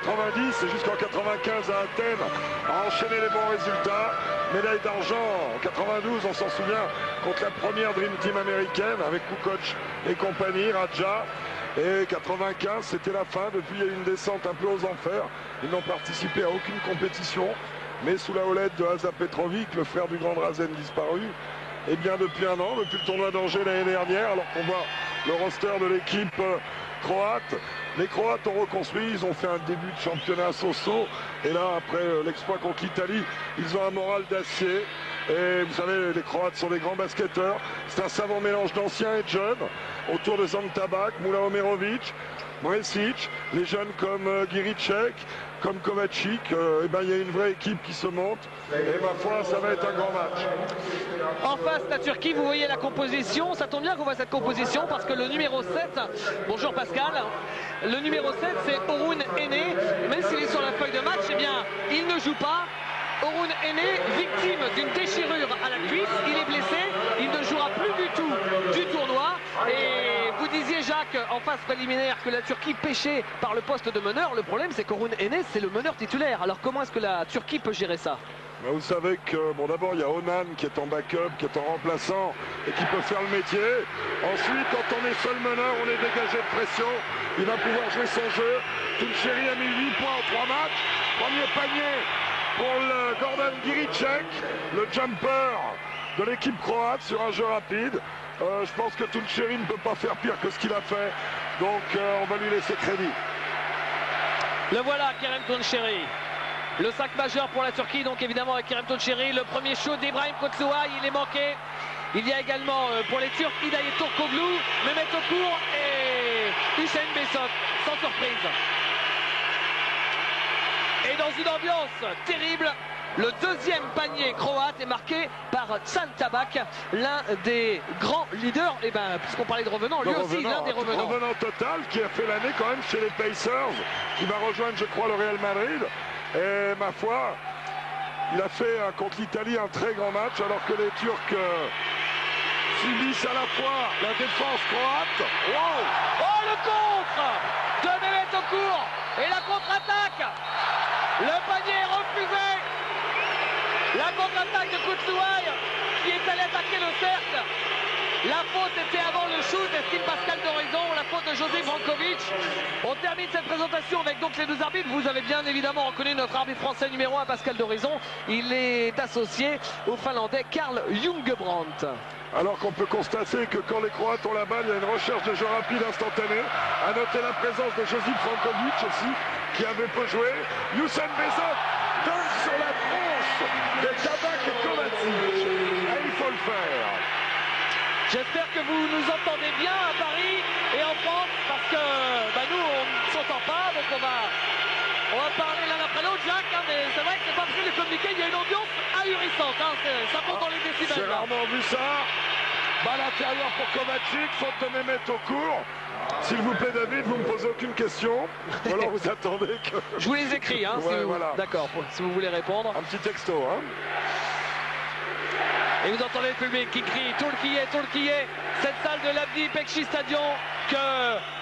90 et jusqu'en 95 à Athènes, a enchaîné les bons résultats. Médaille d'argent en 92, on s'en souvient, contre la première Dream Team américaine avec Kukoc et compagnie, Raja. Et 95, c'était la fin. Depuis, il y a eu une descente un peu aux enfers. Ils n'ont participé à aucune compétition. Mais sous la houlette de Asa Petrovic, le frère du grand Drazen disparu, et bien depuis un an, depuis le tournoi d'Angers l'année dernière, alors qu'on voit le roster de l'équipe croate, les Croates ont reconstruit, ils ont fait un début de championnat so-so, et là, après l'exploit contre l'Italie, ils ont un moral d'acier. Et vous savez, les Croates sont des grands basketteurs. C'est un savant mélange d'anciens et de jeunes, autour de Zantabak, Mula Omerovic, Mresic, les jeunes comme Giricek, comme Kovacic, il y a une vraie équipe qui se monte. Et ma foi, ça va être un grand match. En face, la Turquie, vous voyez la composition. Ça tombe bien qu'on voit cette composition parce que le numéro 7, bonjour Pascal, le numéro 7, c'est Orhun Ene. Même s'il est sur la feuille de match, eh bien, il ne joue pas. Orhun Ene, victime d'une déchirure à la cuisse, il est blessé, il ne jouera plus du tout du tournoi. Et vous disiez, Jacques, en phase préliminaire, que la Turquie pêchait par le poste de meneur. Le problème, c'est qu'Orhun Ene, c'est le meneur titulaire. Alors comment est-ce que la Turquie peut gérer ça? Vous savez que, bon, d'abord, il y a Onan qui est en backup, qui est en remplaçant et qui peut faire le métier. Ensuite, quand on est seul meneur, on est dégagé de pression. Il va pouvoir jouer son jeu. Tulcheri a mis 8 points en 3 matchs. Premier panier pour le Gordon Giricek, le jumper de l'équipe croate sur un jeu rapide. Je pense que Tulcheri ne peut pas faire pire que ce qu'il a fait. Donc, on va lui laisser crédit. Le voilà, Kerem Tulcheri. Le 5 majeur pour la Turquie, donc évidemment avec Kerem Tulcheri. Le premier shoot d'Ibrahim Kotluay, il est manqué. Il y a également pour les Turcs Hidayet Turkoglu, Mehmet Okur et Hüseyin Besok, sans surprise. Et dans une ambiance terrible, le deuxième panier croate est marqué par Zantabak, l'un des grands leaders. Et ben, puisqu'on parlait de revenants, lui aussi l'un des revenants. Revenant total qui a fait l'année quand même chez les Pacers, qui va rejoindre, je crois, le Real Madrid. Et ma foi, il a fait contre l'Italie un très grand match, alors que les Turcs subissent à la fois la défense croate. Wow! Oh, le contre de Mehmet Okur et la contre-attaque. Le panier est refusé. La contre-attaque de Kutluay qui est allé attaquer le cercle. La faute était avant le shoot, estime Pascal d'Horizon, la faute de José Brankovic. On termine cette présentation avec donc les deux arbitres. Vous avez bien évidemment reconnu notre arbitre français numéro 1, Pascal d'Horizon. Il est associé au Finlandais Karl Jungebrandt. Alors qu'on peut constater que quand les Croates ont la balle, il y a une recherche de jeu rapide instantanée. À noter la présence de Josip Frankovic aussi, qui avait peu joué. Hüseyin Besok donne sur la tronche de Tabak et Kovacic. Et il faut le faire. J'espère que vous nous entendez bien à Paris et en France, parce que nous, on ne s'entend pas, donc on va parler l'un après l'autre, Jacques, mais c'est vrai que c'est pas possible de communiquer, il y a une ambiance ahurissante, ça monte dans les décibels. J'ai rarement vu ça. Balle intérieure pour Kovacic, faute de Mehmet Okur. S'il vous plaît, David, vous ne me posez aucune question. Ou alors vous attendez que... Je vous les écris, hein, ouais, si vous... voilà. D'accord, si vous voulez répondre. Un petit texto, hein. Et vous entendez le public qui crie Turkiye, Turkiye. Cette salle de l'Abdi Bekşi Stadion que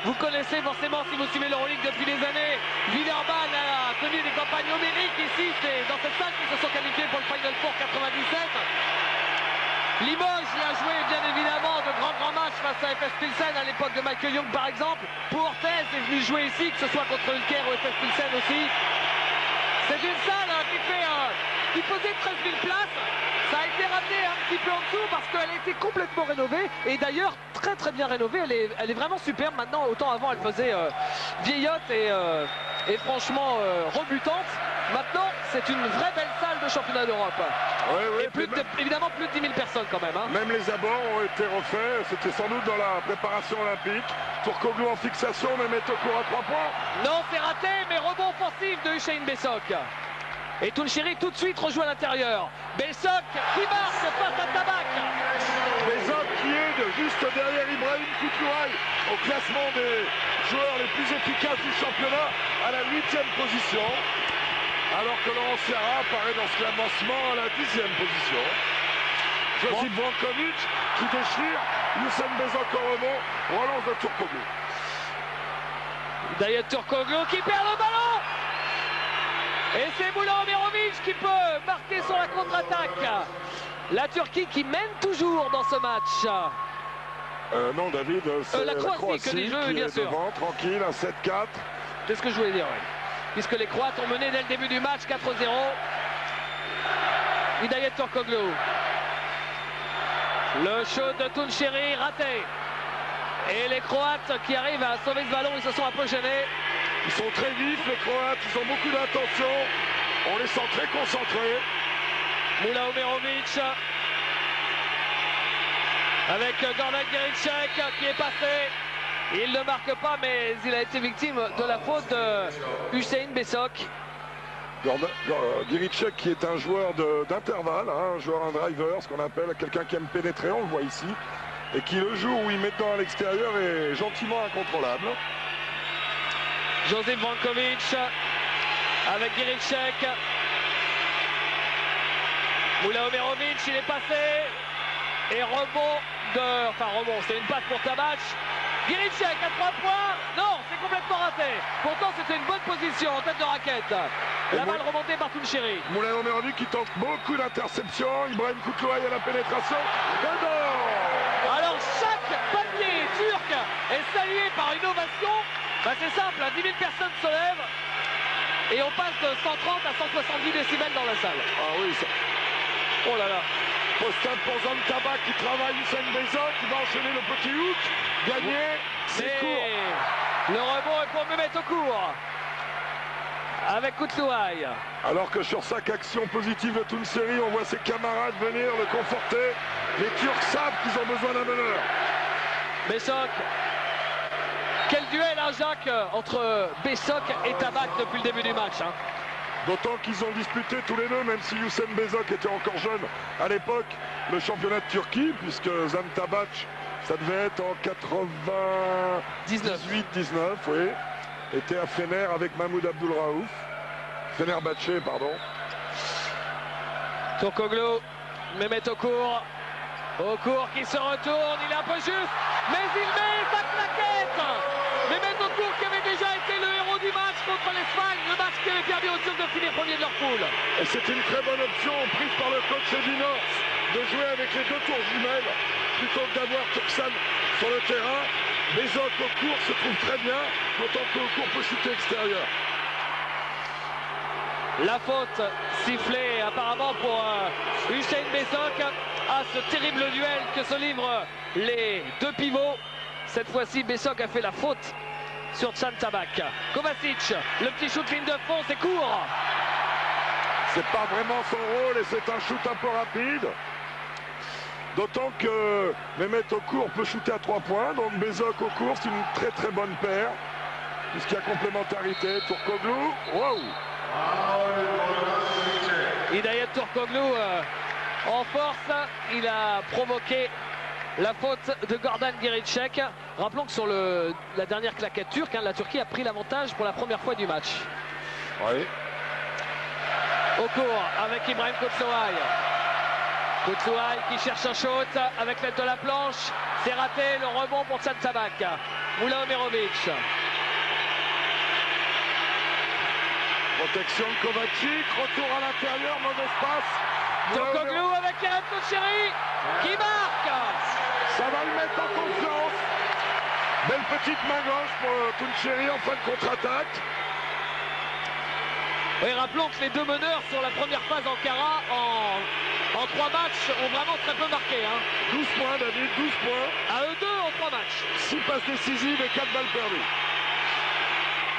vous connaissez forcément si vous suivez l'Euroleague depuis des années. Villeurbanne a connu des campagnes homériques ici. C'est dans cette salle qu'ils se sont qualifiés pour le Final Four 97. Limoges y a joué bien évidemment de grands matchs face à FS Pilsen à l'époque de Michael Young par exemple. Poortez est venu jouer ici, que ce soit contre Ulker ou FS Pilsen aussi. C'est une salle qui faisait 13 000 places. Ça a été ramené un petit peu en dessous parce qu'elle a été complètement rénovée. Et d'ailleurs, très bien rénovée. Elle est vraiment superbe maintenant. Autant avant, elle faisait vieillotte et franchement rebutante. Maintenant, c'est une vraie belle salle de championnat d'Europe. Oui, et évidemment, plus de 10 000 personnes quand même. Hein. Même les abords ont été refaits. C'était sans doute dans la préparation olympique. Turkoglu en fixation, Mehmet Okur à 3 points. Non, c'est raté, mais rebond offensif de Hüseyin Besok. Et Tulcheri tout de suite rejoue à l'intérieur. Besok qui marque face à Tabak. Besok qui est juste derrière Ibrahim Kutluay au classement des joueurs les plus efficaces du championnat à la 8e position. Alors que Laurent Sierra apparaît dans ce classement à la 10e position. Josip Brankovic qui déchire. Hüseyin Besok en rebond. Relance de Turkoglu. Hidayet Turkoglu qui perd le ballon. Et c'est Moula Omerovic qui peut marquer sur la contre-attaque. La Turquie qui mène toujours dans ce match. Non, David, c'est la Croatie qui bien est sûr. devant, tranquille, un 7-4. C'est ce que je voulais dire, oui. Puisque les Croates ont mené dès le début du match 4-0. Hidayet Turkoglu. Le shoot de Tunçeri raté. Et les Croates qui arrivent à sauver ce ballon, ils se sont un peu gênés. Ils sont très vifs, les Croates, ils ont beaucoup d'attention. On les sent très concentrés. Moula Omerovic. Avec Gordan Giricek qui est passé. Il ne marque pas, mais il a été victime de la faute de Hüseyin Besok. Giricek qui est un joueur d'intervalle, un joueur, un driver, ce qu'on appelle quelqu'un qui aime pénétrer, on le voit ici. Et qui le jour où il met dedans à l'extérieur est gentiment incontrôlable. Josip Brankovic avec Giricek. Moula Omerovic, il est passé. Et rebond c'est une passe pour Tabac. Giricek à 3 points. Non, c'est complètement raté. Pourtant, c'était une bonne position en tête de raquette. La balle remontée par Tunçeri. Moula Omerovic qui tente beaucoup d'interceptions. Ibrahim Kutluay à la pénétration. Alors, chaque panier turc est salué par une ovation. C'est simple, 10 000 personnes se lèvent. Et on passe de 130 à 170 décibels dans la salle. Ah oui, ça... Oh là là. Post-up pour Zam Tabak qui travaille Hüseyin Besok, qui va enchaîner le petit hook. Gagné, c'est court. Le rebond est pour Mehmet Okur. Avec Kutluay. Alors que sur chaque action positive de Tunçeri, on voit ses camarades venir le conforter. Les Turcs savent qu'ils ont besoin d'un meneur. Besok. Quel duel, hein, Jacques, entre Besok et Tabak depuis le début du match. Hein. D'autant qu'ils ont disputé tous les deux, même si Hüseyin Besok était encore jeune à l'époque, le championnat de Turquie, puisque Zam Tabak, ça devait être en 98-19, oui, était à Fener avec Mahmoud Abdulraouf. Fenerbahçe, pardon. Turkoglu, Mehmet Okur. Okur qui se retourne, il est un peu juste, mais il met sa claquette. Mehmet Okur qui avait déjà été le héros du match contre l'Espagne, le match qui avait permis aux Turcs de finir premier de leur poule. Et c'est une très bonne option prise par le coach Edinor de jouer avec les deux tours jumelles plutôt que d'avoir Turksan sur le terrain. Besok Okur se trouve très bien, d'autant que Okur peut shooter extérieur. La faute sifflée apparemment pour Hüseyin Besok à ce terrible duel que se livrent les deux pivots. Cette fois-ci, Besok a fait la faute sur Zam Tabak. Kovacic, le petit shoot ligne de fond, c'est court. C'est pas vraiment son rôle et c'est un shoot un peu rapide. D'autant que Mehmet Okur peut shooter à 3 points. Donc Besok Okur, c'est une très très bonne paire. Puisqu'il y a complémentarité. Turkoglu, wow! Hidayet Turkoglu en force, il a provoqué la faute de Gordan Giricek. Rappelons que sur la dernière claquette turque, la Turquie a pris l'avantage pour la première fois du match. Oui. Okur avec Ibrahim Kutluay. Kutluay qui cherche un shoot avec l'aide de la planche. C'est raté, le rebond pour Zam Tabak. Moula Omerovic. Protection de Kovacic, retour à l'intérieur, mauvais passe. Turkoglu avec Kerem Tunçeri qui marque. Ça va le mettre en confiance. Belle petite main gauche pour Tunçeri en fin de contre-attaque. Oui, rappelons que les deux meneurs sur la première phase en Cara en 3 matchs ont vraiment très peu marqué. 12 points, David, 12 points. À eux deux en 3 matchs. 6 passes décisives et 4 balles perdues.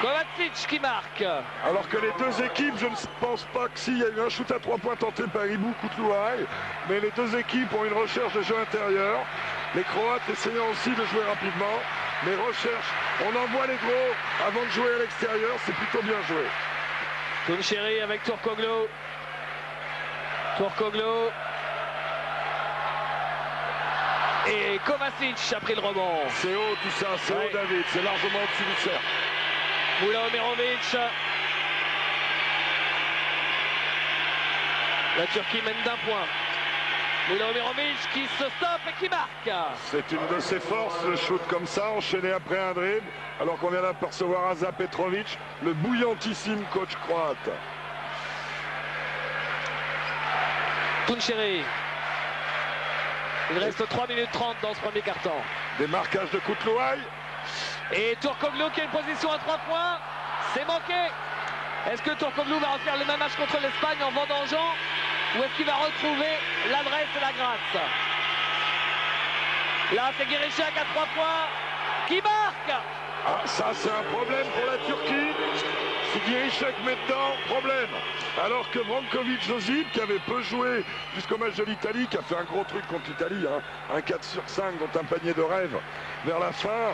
Kovacic qui marque. Alors que les deux équipes, je ne pense pas que s'il y a eu un shoot à 3 points tenté par Ibou Kutluay, mais les deux équipes ont une recherche de jeu intérieur. Les Croates essayant aussi de jouer rapidement, mais recherche. On envoie les gros avant de jouer à l'extérieur, c'est plutôt bien joué. Tunçeri avec Turkoglu. Turkoglu. Et Kovacic a pris le rebond. C'est haut tout ça, c'est haut David, c'est largement au-dessus du cercle. Moula Omerovic. La Turquie mène d'un point. Moula Omerovic qui se stoppe et qui marque. C'est une de ses forces, le shoot comme ça, enchaîné après un dribble, alors qu'on vient d'apercevoir Aza Petrovic, le bouillantissime coach croate. Touncheri. Il reste 3 minutes 30 dans ce premier quart-temps. Des marquages de Koutlouaï. Et Turkoglu qui a une position à 3 points. C'est manqué. Est-ce que Turkoglu va refaire le même match contre l'Espagne en vendangeant, ou est-ce qu'il va retrouver l'adresse et la grâce? Là, c'est Guirichek à 3 points qui marque. Ah, ça, c'est un problème pour la Turquie. Si Guirichek met dedans, problème. Alors que Brankovic Josip, qui avait peu joué jusqu'au match de l'Italie, qui a fait un gros truc contre l'Italie, hein, un 4 sur 5, dont un panier de rêve vers la fin,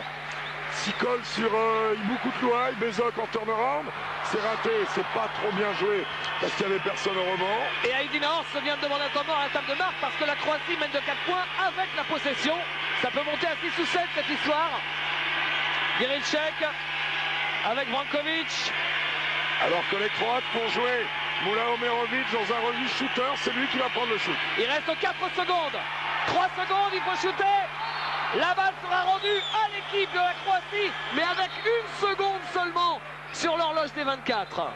s'y colle sur Ibou Koutlouaï, Bezok en turnaround, c'est raté, c'est pas trop bien joué parce qu'il n'y avait personne au rebond. Et Aydin Horst vient de demander un temps mort à la table de marque parce que la Croatie mène de 4 points avec la possession. Ça peut monter à 6 ou 7 cette histoire. Guirichek avec Brankovic. Alors que les Croates font jouer Moula Omerovic dans un release shooter, c'est lui qui va prendre le shoot. Il reste 4 secondes. 3 secondes, il faut shooter. La balle sera rendue à l'équipe de la Croatie, mais avec 1 seconde seulement sur l'horloge des 24.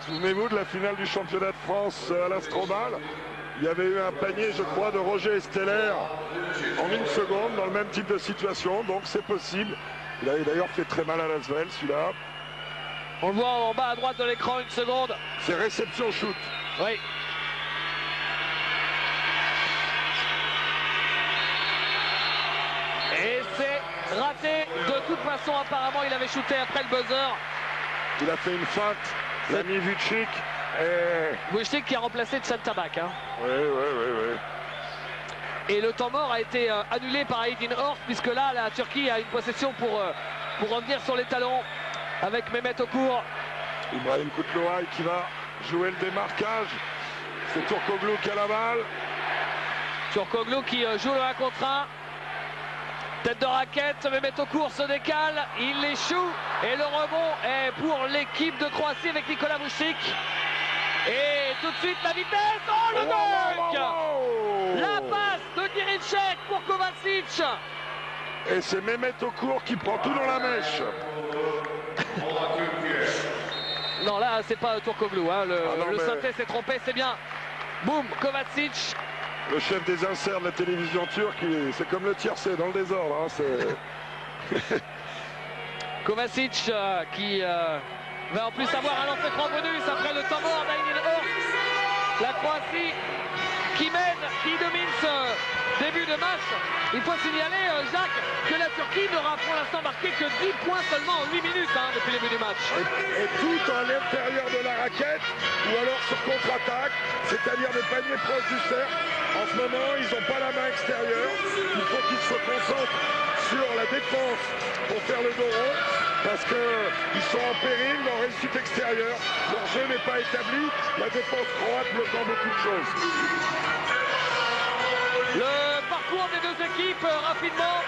Souvenez-vous de la finale du championnat de France à l'Astrobal. Il y avait eu un panier, je crois, de Roger Esteller en 1 seconde dans le même type de situation, donc c'est possible. Il a d'ailleurs fait très mal à Lasvel, celui-là. On le voit en bas à droite de l'écran, 1 seconde. C'est réception shoot. Oui. Et c'est raté. De toute façon, apparemment, il avait shooté après le buzzer. Il a fait une feinte. L'ami Vucic. Vucic qui a remplacé Tchan Tabak. Hein. Oui. Et le temps mort a été annulé par Aydin Horst, puisque là, la Turquie a une possession pour revenir sur les talons avec Mehmet Okur. Ibrahim Koutlouaï qui va jouer le démarquage. C'est Turkoglu qui a la balle. Turkoglu qui joue le 1 contre 1. Tête de raquette, Mehmet Okur se décale, il l'échoue et le rebond est pour l'équipe de Croatie avec Nikola Vucic. Et tout de suite la vitesse, oh le dunk! La passe de Guirichek pour Kovacic. Et c'est Mehmet Okur qui prend tout dans la mèche. Non, là c'est pas Turkoglu, hein. Le synthé s'est trompé, c'est bien. Boum, Kovacic. Le chef des inserts de la télévision turque, c'est comme le tiercé dans le désordre. Hein, Kovacic qui va en plus avoir un lancer franc bonus après le temps mort d'Aydin Horst. La Croatie qui mène, qui domine ce début de match. Il faut signaler, Jacques, que la Turquie n'aura pour l'instant marqué que 10 points seulement en 8 minutes depuis le début du match. Et tout à l'intérieur de la raquette ou alors sur contre-attaque, c'est-à-dire des paniers proches du cercle. En ce moment, ils n'ont pas la main extérieure. Il faut qu'ils se concentrent sur la défense pour faire le dos rond parce qu'ils sont en péril, leur réussite extérieure. Leur jeu n'est pas établi. La défense croate bloquant beaucoup de choses. Le parcours des deux équipes rapidement.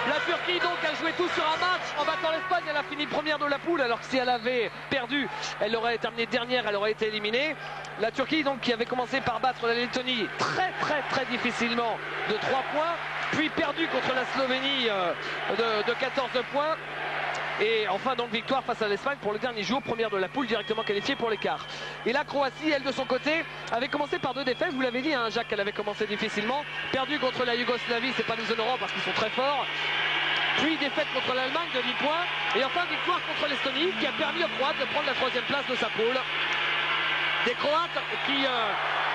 La Turquie donc a joué tout sur un match en battant l'Espagne. Elle a fini première de la poule, alors que si elle avait perdu, elle aurait terminé dernière, elle aurait été éliminée. La Turquie donc qui avait commencé par battre la Lettonie très difficilement de 3 points, puis perdu contre la Slovénie de 14 points. Et enfin donc victoire face à l'Espagne pour le dernier jour, première de la poule directement qualifiée pour les quarts. Et la Croatie, elle de son côté, avait commencé par 2 défaites, vous l'avez dit hein, Jacques, elle avait commencé difficilement, perdu contre la Yougoslavie, c'est pas nous honorants parce qu'ils sont très forts, puis défaite contre l'Allemagne de 10 points, et enfin victoire contre l'Estonie qui a permis aux Croates de prendre la 3e place de sa poule. Des Croates qui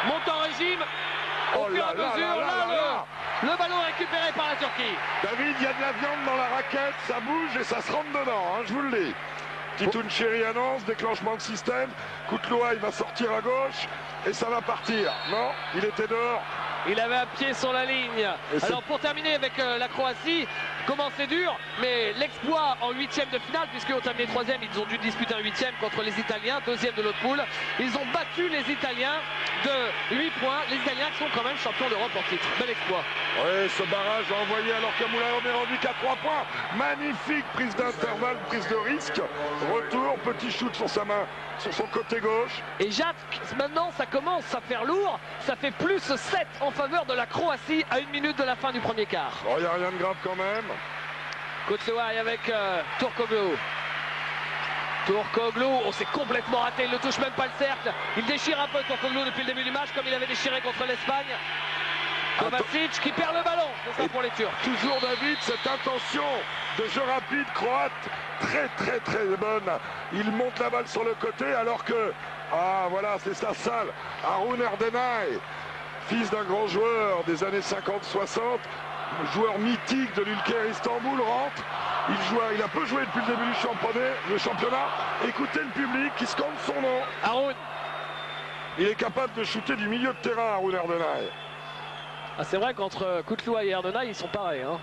montent en régime au fur et à mesure. Le ballon récupéré par la Turquie. David, il y a de la viande dans la raquette, ça bouge et ça se rentre dedans, hein, je vous le dis. Touncheri annonce, déclenchement de système. Koutlouaï va sortir à gauche et ça va partir. Non, il était dehors. Il avait un pied sur la ligne. Alors pour terminer avec la Croatie, comment c'est dur, mais l'exploit en 8e de finale, puisqu'ils ont terminé 3e, ils ont dû disputer un 8e contre les Italiens, 2e de l'autre poule. Ils ont battu les Italiens de 8 points. Les Italiens qui sont quand même champions d'Europe en titre. Bel exploit. Oui, ce barrage envoyé alors que Moula Omerovic à 3 points. Magnifique prise d'intervalle, prise de risque. Retour, petit shoot sur sa main, sur son côté gauche. Et Jacques, maintenant ça commence à faire lourd. Ça fait plus 7 en faveur de la Croatie à 1 minute de la fin du premier quart. Oh, il n'y a rien de grave quand même. Koutlouaï avec Turkoglu. Turkoglu, on s'est complètement raté, il ne touche même pas le cercle. Il déchire un peu Turkoglu depuis le début du match, comme il avait déchiré contre l'Espagne. Kovacic qui perd le ballon, c'est ça pour les Turcs. Toujours David, cette intention de jeu rapide croate, très bonne. Il monte la balle sur le côté alors que, ah voilà, c'est sa salle. Harun Erdenay, fils d'un grand joueur des années 50-60, joueur mythique de l'Ülker Istanbul, rentre. Il a peu joué depuis le début du championnat. Écoutez le public qui scande son nom. Harun. Il est capable de shooter du milieu de terrain, Harun Erdenay. Ah, c'est vrai qu'entre Kutloua et Erdenay, ils sont pareils. Hein.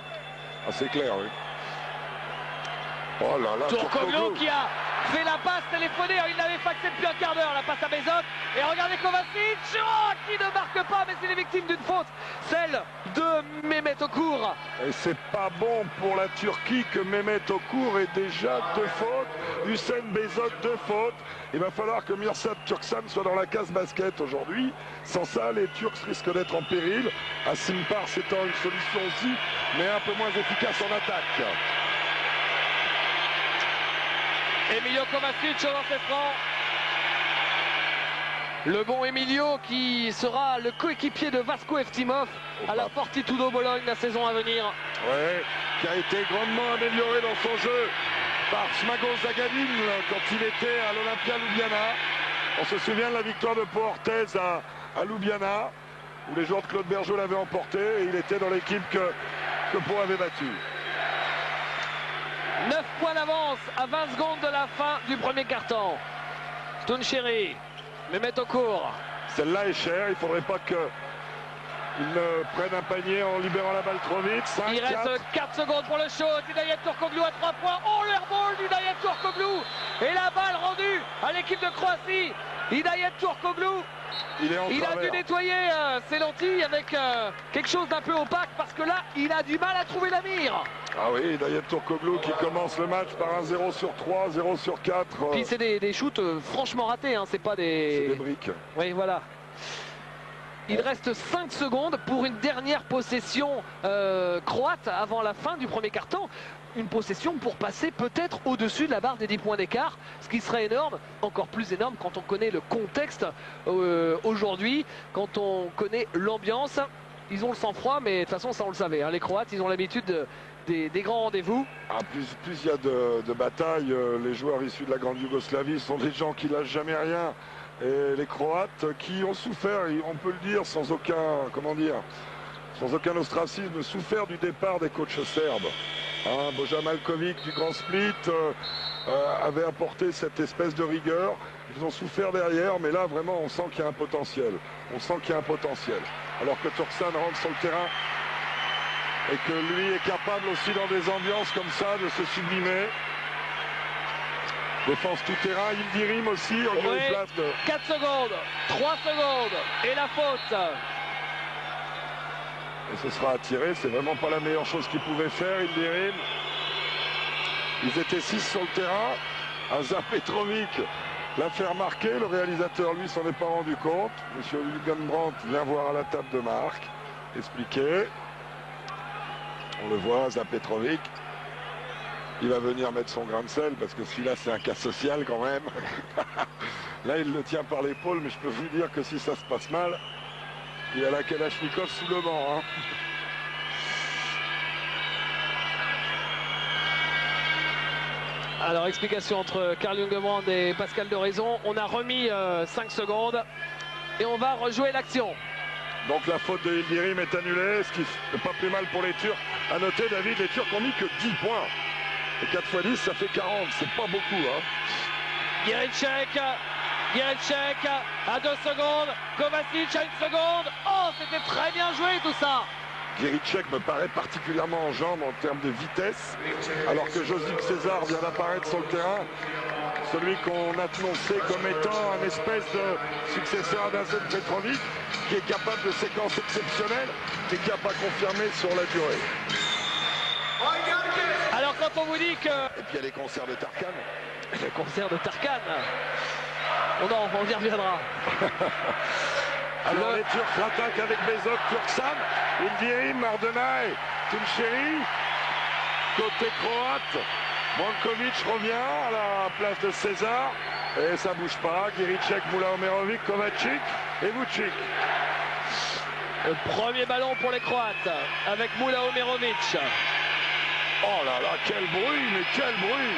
Ah, c'est clair, oui. Oh là là, Turkoglu qui a fait la passe téléphonée, il l'avait faxé depuis un quart d'heure, la passe à Bezot. Et regardez Kovacic, qui ne marque pas, mais c'est les victimes d'une faute, celle de Mehmet Okur. Et c'est pas bon pour la Turquie que Mehmet Okur ait déjà 2 fautes, Hüseyin Bezot 2 fautes. Il va falloir que Mirsad Turksan soit dans la case basket aujourd'hui. Sans ça, les Turcs risquent d'être en péril. Asimpar étant une solution aussi, mais un peu moins efficace en attaque. Emilio Kovacic au lancer franc. Le bon Emilio qui sera le coéquipier de Vasko Eftimov à la Fortitudo Bologne la saison à venir. Ouais, qui a été grandement amélioré dans son jeu par Smago Zagadin quand il était à l'Olympia Ljubljana. On se souvient de la victoire de Pau Orthez à Ljubljana, où les joueurs de Claude Bergeau l'avaient emporté et il était dans l'équipe que Pau avait battue. 9 points d'avance à 20 secondes de la fin du premier quart-temps. Tuncheri, Mehmet Okur. Celle-là est chère, il ne faudrait pas qu'il ne prenne un panier en libérant la balle trop vite. 5, il reste 4 secondes pour le shoot. Hidayet Turkoglu à 3 points. Oh, l'airball d'Hidayet Turkoglu. Et la balle rendue à l'équipe de Croatie. Hidayet Turkoglu. Il a dû nettoyer ses lentilles avec quelque chose d'un peu opaque parce que là, il a du mal à trouver la mire. Ah oui, Hidayet Turkoglu qui commence le match par un 0 sur 3, 0 sur 4. Puis c'est des shoots franchement ratés, hein. C'est pas des... C'est des briques. Oui, voilà. Il reste 5 secondes pour une dernière possession croate avant la fin du premier quart-temps. Une possession pour passer peut-être au-dessus de la barre des 10 points d'écart, ce qui serait énorme, encore plus énorme quand on connaît le contexte aujourd'hui, quand on connaît l'ambiance. Ils ont le sang-froid, mais de toute façon, ça on le savait, hein. Les Croates, ils ont l'habitude des grands rendez-vous. Ah, plus il y a de batailles, les joueurs issus de la grande Yougoslavie sont des gens qui lâchent jamais rien. Et les Croates qui ont souffert, on peut le dire sans aucun, sans aucun ostracisme, souffert du départ des coachs serbes. Hein, Bojan Maljkovic du Grand Split avait apporté cette espèce de rigueur. Ils ont souffert derrière, mais là vraiment on sent qu'il y a un potentiel. On sent qu'il y a un potentiel. Alors que Turksan rentre sur le terrain et que lui est capable aussi dans des ambiances comme ça de se sublimer. Défense tout terrain, Yildirim aussi, on joue une place de... 4 secondes, 3 secondes, et la faute. Et ce sera attiré, c'est vraiment pas la meilleure chose qu'ils pouvaient faire, Yildirim. Ils étaient 6 sur le terrain, Aza Petrovic l'a fait remarquer, le réalisateur lui s'en est pas rendu compte. Monsieur Hugenbrandt vient voir à la table de marque, expliquer. On le voit, Aza Petrovic. Il va venir mettre son grain de sel parce que celui-là c'est un cas social quand même. Là il le tient par l'épaule, mais je peux vous dire que si ça se passe mal, il y a la Kalachnikov sous le banc. Hein. Alors explication entre Karl Jungebrand et Pascal Doraison. On a remis 5 secondes et on va rejouer l'action. Donc la faute de Yildirim est annulée, ce qui n'est pas plus mal pour les Turcs. À noter, David, les Turcs ont mis que 10 points. Et 4 x 10, ça fait 40, c'est pas beaucoup. Hein. Giricek à 2 secondes, Kovacic à 1 seconde. Oh, c'était très bien joué tout ça. Giricek me paraît particulièrement en jambes en termes de vitesse, alors que Josip César vient d'apparaître sur le terrain. Celui qu'on a annoncé comme étant un espèce de successeur d'Aza Petrovic, qui est capable de séquences exceptionnelles, mais qui n'a pas confirmé sur la durée. Alors quand on vous dit que... Et puis il y a les concerts de Tarkan. Le concert de Tarkan. On y reviendra. Alors les Turcs l'attaquent avec Bezot, Turksan, Yildirim, Erdenay, Tuncheri. Côté croate, Brankovic revient à la place de César. Et ça bouge pas. Giricek, Moula-Omerovic, Kovacic et Vucic. Le premier ballon pour les Croates avec Moula-Omerovic. Oh là là, quel bruit, mais quel bruit!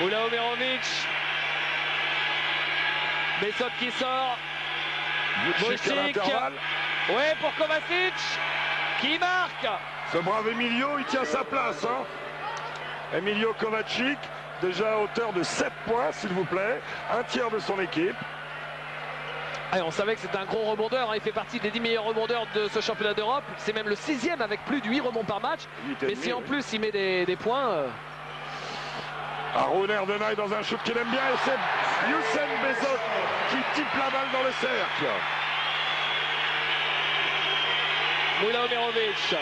Moula-Omerovic. Bessot qui sort. Vucic à l'intervalle. Ouais, pour Kovacic qui marque. Ce brave Emilio, il tient sa place. Hein. Emilio Kovacic, déjà à hauteur de 7 points, s'il vous plaît. Un tiers de son équipe. Et on savait que c'était un gros rebondeur. Hein. Il fait partie des 10 meilleurs rebondeurs de ce championnat d'Europe. C'est même le 6e avec plus de 8 rebonds par match. Mais si en plus il met des points... Haroun Erdenay dans un shoot qu'il aime bien. Et c'est Youssef Bessot qui type la balle dans le cercle. Moula-Omerovic.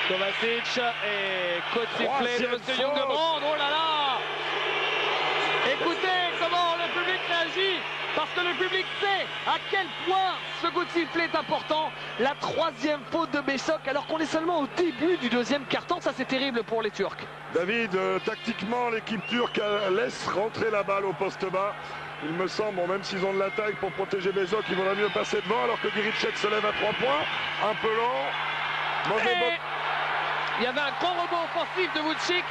Kovacic et côte sifflée de M. Young-de-Brand. Oh là là! Écoutez comment le public réagit, parce que le public sait à quel point ce coup de sifflet est important. La 3e faute de Bessok, alors qu'on est seulement au début du 2e quart-temps. Ça, c'est terrible pour les Turcs. David, tactiquement, l'équipe turque laisse rentrer la balle au poste bas. Il me semble, bon, même s'ils ont de la taille pour protéger Bessok, il vaudrait mieux passer devant, alors que Giricek se lève à 3 points. Un peu lent. Mauvais bot. Il y avait un grand rebond offensif de Vucic,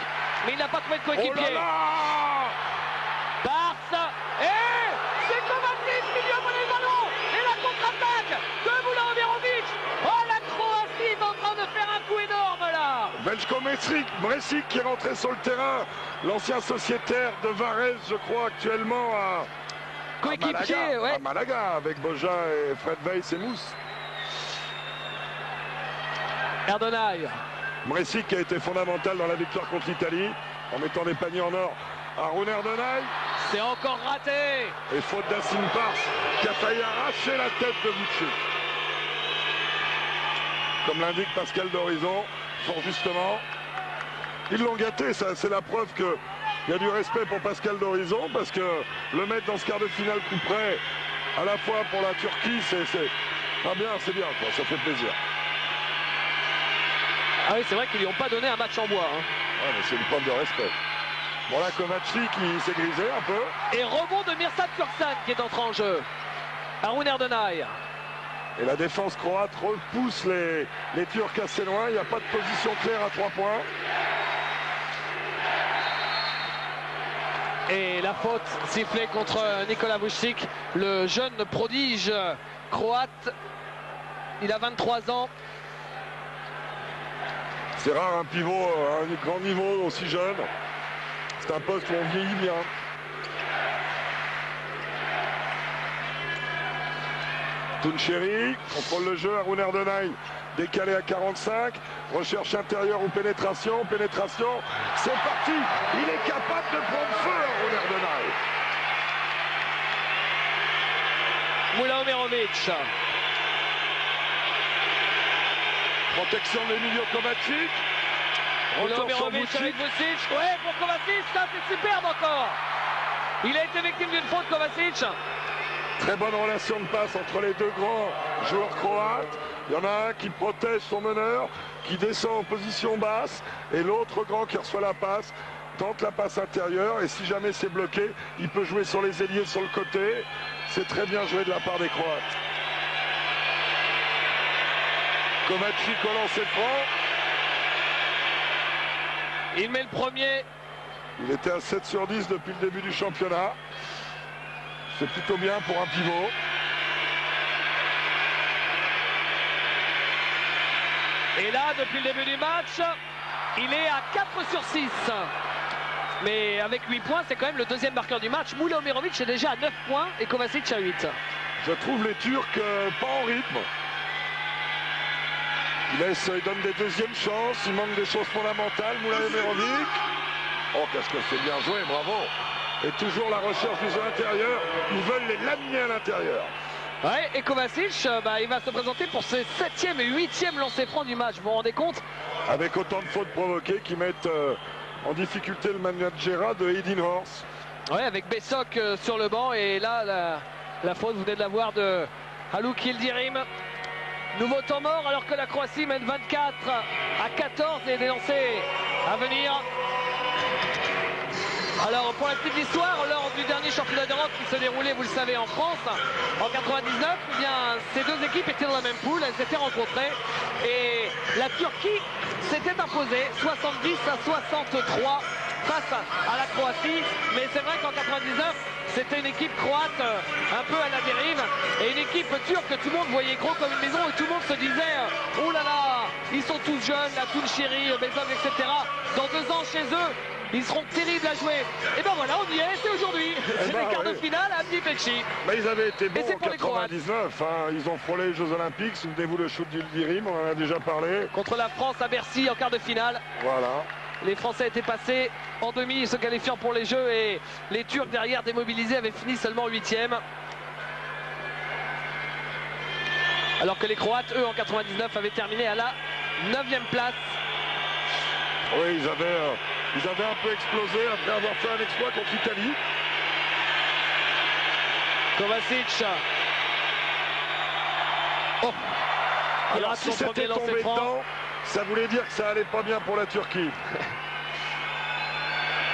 mais il n'a pas trouvé de coéquipier. Oh là là! Barça, et c'est Kovacic qui lui a volé le ballon, et la contre-attaque de Moula-Omerovic. Oh, la Croatie est en train de faire un coup énorme là. Veljko Mresic qui est rentré sur le terrain, l'ancien sociétaire de Varese, je crois, actuellement coéquipier, ouais. À Malaga, avec Boja et Fred Weiss et Mousse. Erdenay. Mresic qui a été fondamental dans la victoire contre l'Italie, en mettant des paniers en or. Haroun Erdenay. C'est encore raté. Et faute d'Asim Pars qui a failli arracher la tête de Vucic. Comme l'indique Pascal d'Horizon, fort justement. Ils l'ont gâté, ça c'est la preuve qu'il y a du respect pour Pascal d'Horizon, parce que le mettre dans ce quart de finale coup près, à la fois pour la Turquie, c'est pas bien, c'est bien, quoi, ça fait plaisir. Ah oui, c'est vrai qu'ils lui ont pas donné un match en bois. Hein. Ouais, mais c'est une preuve de respect. Bon là, Kovacic qui s'est grisé un peu. Et rebond de Mirsad Kursan qui est entré en jeu. Haroun Erdenay. Et la défense croate repousse les Turcs assez loin. Il n'y a pas de position claire à 3 points. Et la faute sifflée contre Nikola Vucic, le jeune prodige croate. Il a 23 ans. C'est rare un pivot à un grand niveau aussi jeune. C'est un poste où on vieillit bien. Touncheri contrôle le jeu. Haroun Erdenay décalé à 45. Recherche intérieure ou pénétration. Pénétration. C'est parti. Il est capable de prendre feu, Haroun Erdenay. Moula-Omerovic. Protection de Emilio Kovacic. Moula-Omerovic avec Vucic. Ouais, pour Kovacic, ça c'est superbe encore. Il a été victime d'une faute, Kovacic. Très bonne relation de passe entre les deux grands joueurs croates. Il y en a un qui protège son meneur, qui descend en position basse, et l'autre grand qui reçoit la passe, tente la passe intérieure, et si jamais c'est bloqué, il peut jouer sur les ailiers sur le côté. C'est très bien joué de la part des Croates. Kovacic au lancer franc. Il met le premier. Il était à 7 sur 10 depuis le début du championnat. C'est plutôt bien pour un pivot. Et là, depuis le début du match, il est à 4 sur 6. Mais avec 8 points, c'est quand même le deuxième marqueur du match. Moula-Omerovic est déjà à 9 points et Kovacic à 8. Je trouve les Turcs pas en rythme. Il donne des deuxièmes chances, il manque des choses fondamentales. Moula-Omerovic. Oh, qu'est-ce que c'est bien joué, bravo. Et toujours la recherche du jeu intérieur. Ils veulent les laminer à l'intérieur. Ouais, et Kovacic, il va se présenter pour ses 7e et 8e lancers francs du match. Vous vous rendez compte? Avec autant de fautes provoquées qui mettent en difficulté le managera de Edin Horst. Ouais, avec Bessok sur le banc. Et là, la faute, vous venez de la voir, de Halouk Yildirim. Nouveau temps mort alors que la Croatie mène 24 à 14 et des lancers à venir. Alors pour la petite histoire, lors du dernier championnat d'Europe qui se déroulait, vous le savez, en France, en 99, eh bien, ces deux équipes étaient dans la même poule, elles s'étaient rencontrées et la Turquie s'était imposée 70 à 63 face à la Croatie. Mais c'est vrai qu'en 99, c'était une équipe croate un peu à la dérive et une équipe turque que tout le monde voyait gros comme une maison et tout le monde se disait oh là là, ils sont tous jeunes, la Toulchiri, Bezov, etc. Dans 2 ans chez eux, ils seront terribles à jouer. Et ben voilà, on y est, c'est aujourd'hui. C'est les quarts de finale à Abdi-Pekshi. Ils avaient été bons en pour 99, hein. Ils ont frôlé les Jeux Olympiques. Souvenez-vous le shoot d'Yildirim, on en a déjà parlé. Contre la France à Bercy en quart de finale. Voilà. Les Français étaient passés en demi, se qualifiant pour les Jeux, et les Turcs derrière démobilisés avaient fini seulement 8e. Alors que les Croates, eux, en 99, avaient terminé à la 9e place. Oui, ils avaient un peu explosé après avoir fait un exploit contre l'Italie. Kovacic. Oh. Alors si c'était tombé dedans, ça voulait dire que ça allait pas bien pour la Turquie.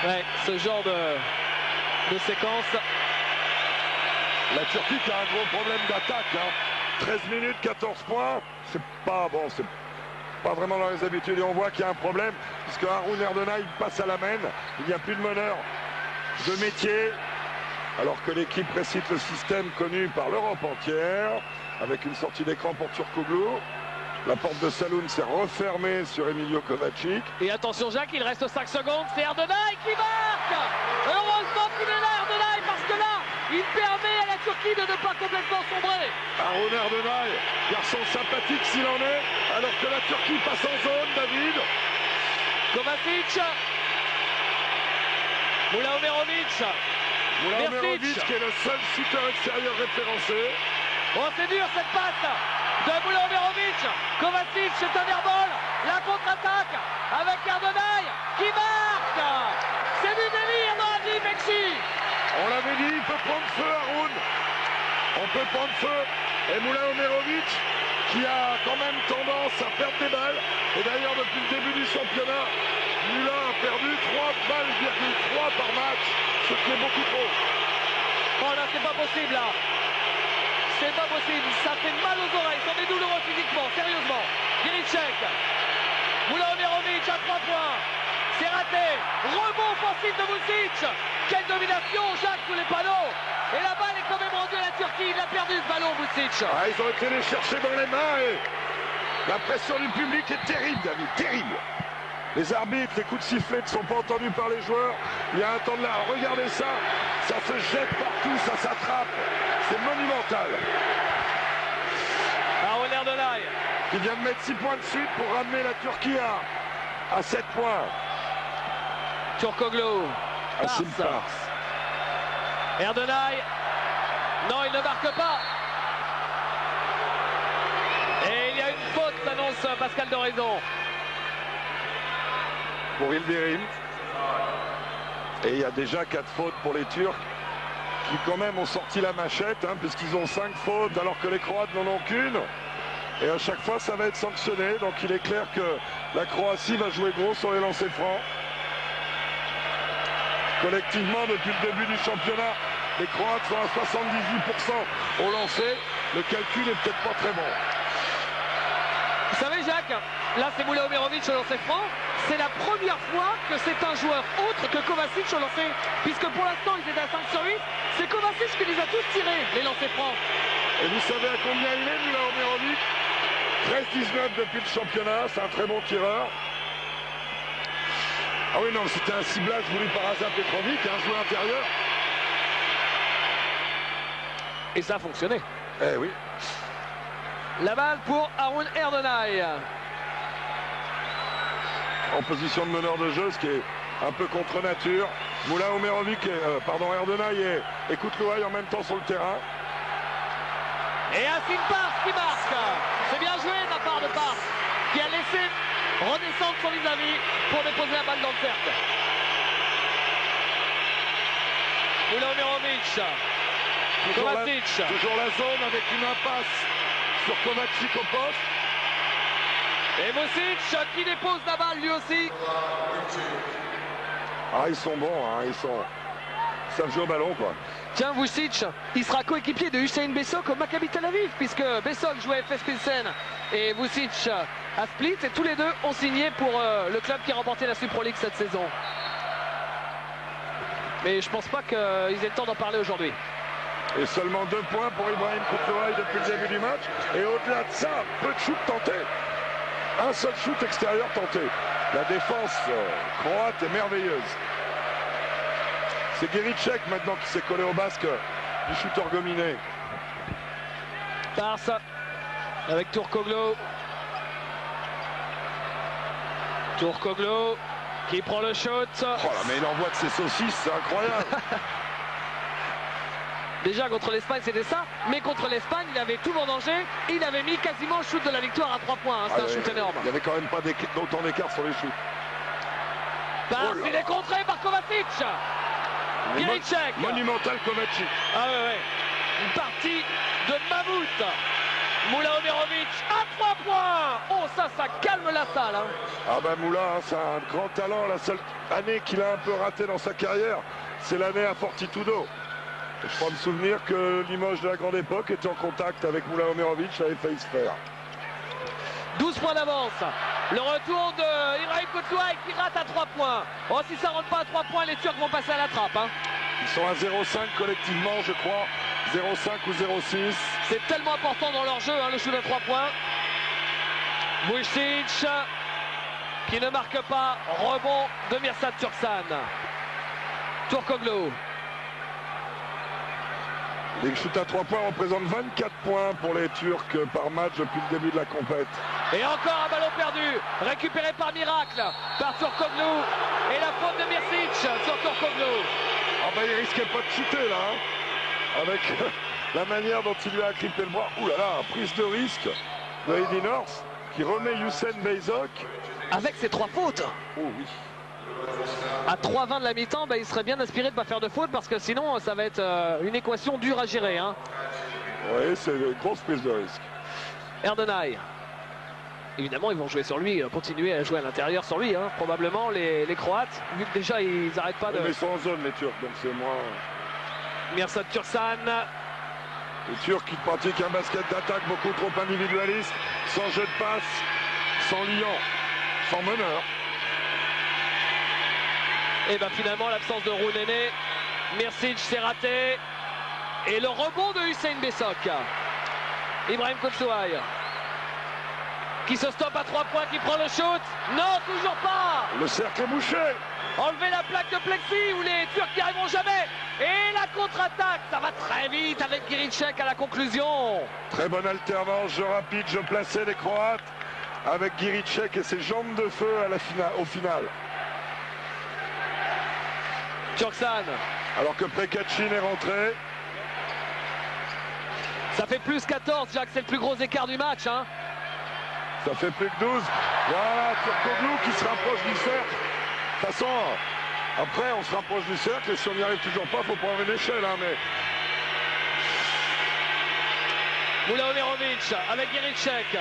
Ouais, ce genre de séquence. La Turquie qui a un gros problème d'attaque. Hein. 13 minutes, 14 points. C'est pas bon, c'est pas vraiment dans les habitudes. Et on voit qu'il y a un problème, puisque Harun Erdonay passe à la main. Il n'y a plus de meneur de métier. Alors que l'équipe précite le système connu par l'Europe entière, avec une sortie d'écran pour Turkoglu. La porte de Saloun s'est refermée sur Emilio Kovacic. Et attention Jacques, il reste 5 secondes, c'est Erdonay qui marque. Heureusement qu'il est là, Erdonay, parce que là, il permet à la Turquie de ne pas complètement sombrer. Harun Erdonay, garçon sympathique s'il en est, alors que la Turquie passe en zone, David. Kovacic. Moulaomerovic. Moulaomerovic qui est le seul shooter extérieur référencé. Oh, c'est dur cette passe de Moulaomerovic. Kovacic, c'est un airball. La contre-attaque avec Erdonay qui marque. C'est du délire dans Abdi-Pekshi. On l'avait dit, il peut prendre feu, Harun. On peut prendre feu. Et Moulaomerovic qui a quand même tendance à perdre des balles. Et d'ailleurs, depuis le début du championnat, Moula a perdu 3 balles, 3 par match, ce qui est beaucoup trop. Oh là, c'est pas possible là. C'est pas possible, ça fait mal aux oreilles, c'en est douloureux physiquement, sérieusement. Giricek, Moulaomerovic à 3 points, c'est raté, rebond offensif de Vucic. Quelle domination, Jacques, sous les panneaux. Et la balle est quand même rendue à la Turquie, il a perdu ce ballon, Vucic. Ah, ils ont été les chercher dans les mains et la pression du public est terrible, David, terrible. Les arbitres, les coups de sifflet ne sont pas entendus par les joueurs. Il y a un temps de là. Regardez ça. Ça se jette partout, ça s'attrape. C'est monumental. Harun Erdonay. Qui vient de mettre 6 points de suite pour ramener la Turquie à 7 points. Turkoglu. Asim Pars. Erdonay. Non, il ne marque pas. Et il y a une faute, annonce Pascal Doraison. Pour Yildirim. Et il y a déjà 4 fautes pour les Turcs qui quand même ont sorti la machette, hein, puisqu'ils ont 5 fautes alors que les Croates n'en ont qu'une. Et à chaque fois ça va être sanctionné. Donc il est clair que la Croatie va jouer gros sur les lancers francs. Collectivement, depuis le début du championnat, les Croates sont à 78% au lancer. Le calcul est peut-être pas très bon. Vous savez Jacques, là c'est Moulaomerovic au lancer franc. C'est la première fois que c'est un joueur autre que Kovacic au lancer. Puisque pour l'instant ils étaient à 5 sur 8. C'est Kovacic qui les a tous tirés, les lancers francs. Et vous savez à combien il est, Moulaomerovic? 13-19 depuis le championnat, c'est un très bon tireur. Ah oui, non, c'était un ciblage voulu par Asa Petrovic, un joueur intérieur. Et ça a fonctionné. Eh oui. La balle pour Harun Erdonay. En position de meneur de jeu, ce qui est un peu contre nature. Moulaomerovic, Erdonay et Kutluay en même temps sur le terrain. Et Asim Pars qui marque. C'est bien joué de la part de Pars, qui a laissé redescendre son vis-à-vis pour déposer la balle dans le cercle. Moulaomerovic. Kovacic. Toujours la zone avec une impasse sur Kovacic au poste. Et Vučić qui dépose la balle lui aussi. Ah, ils sont bons, hein, ils savent jouer au ballon, quoi. Tiens, Vučić, il sera coéquipier de Hussein Bessok au Maccabi Tel Aviv, puisque Bessok jouait à FS Pilsen et Vučić à Split, et tous les deux ont signé pour le club qui a remporté la Super League cette saison. Mais je pense pas qu'ils aient le temps d'en parler aujourd'hui. Et seulement 2 points pour Ibrahim Koutouaï depuis le début du match. Et au-delà de ça, peu de shoot tentés. Un seul shoot extérieur tenté. La défense croate est merveilleuse. C'est Giricek maintenant qui s'est collé au basque du shooter gominé. Tars avec Turkoglu. Turkoglu qui prend le shoot. Oh là, mais il envoie de ses saucisses, c'est incroyable. Déjà contre l'Espagne c'était ça, mais contre l'Espagne il avait tout vendangé, il avait mis quasiment le shoot de la victoire à 3 points, hein. C'est un shoot énorme. Il n'y avait quand même pas d'autant d'écart sur les shoots. Parce qu'il est contré par Kovacic. Giricek. Monumental Kovacic. Ah ouais. Une partie de mammouth. Moula Omerovic à 3 points. Oh ça calme la salle, hein. Ah bah Moula, hein, c'est un grand talent. La seule année qu'il a un peu raté dans sa carrière, c'est l'année à Fortitudo. Je crois me souvenir que Limoges de la grande époque était en contact avec Moula Omerovic, ça avait failli se faire. 12 points d'avance. Le retour de Ibrahim Koutouaï qui rate à 3 points. Oh, si ça rentre pas à 3 points, les Turcs vont passer à la trappe, hein. Ils sont à 0,5 collectivement, je crois. 0,5 ou 0,6. C'est tellement important dans leur jeu, hein, le shoot à 3 points. Vučić qui ne marque pas. Rebond de Mirsad Turksan. Turkoglu. Les shoots à 3 points représentent 24 points pour les Turcs par match depuis le début de la compète. Et encore un ballon perdu, récupéré par miracle par Turkoglu. Et la faute de Mirsic sur Turkoglu. Ah bah il risquait pas de shooter là, hein, avec la manière dont il lui a agrippé le bras. Ouh là là, prise de risque de Eddie North qui remet Hussein Beyzok. Avec ses 3 fautes. Oh oui. À 3-20 de la mi-temps, bah, il serait bien inspiré de ne pas faire de faute parce que sinon ça va être une équation dure à gérer, hein. Oui, c'est une grosse prise de risque. Erdenay. Évidemment, ils vont jouer sur lui, continuer à jouer à l'intérieur sur lui, hein. Probablement les Croates, vu que déjà ils n'arrêtent pas de... Mais ils sont en zone les Turcs, donc c'est moins... Mirsad Turksan. Les Turcs qui pratiquent un basket d'attaque beaucoup trop individualiste, sans jeu de passe, sans liant, sans meneur. Et bien finalement l'absence de Rounene. Mirsic s'est raté. Et le rebond de Hussein Bessok. Ibrahim Koutouaï qui se stoppe à 3 points, qui prend le shoot. Non, toujours pas. Le cercle est bouché. Enlever la plaque de plexi où les Turcs n'y arriveront jamais. Et la contre-attaque, ça va très vite avec Giricek à la conclusion. Très bonne alternance, jeu rapide, jeu placé des Croates avec Giricek et ses jambes de feu à au final. Turksan. Alors que Prekachin est rentré. Ça fait plus 14, Jacques, c'est le plus gros écart du match, hein. Ça fait plus que 12. Voilà, Turkoglu qui se rapproche du cercle. De toute façon, après on se rapproche du cercle et si on n'y arrive toujours pas, il faut prendre une échelle, hein, mais... Moula Omerovic avec Giricek.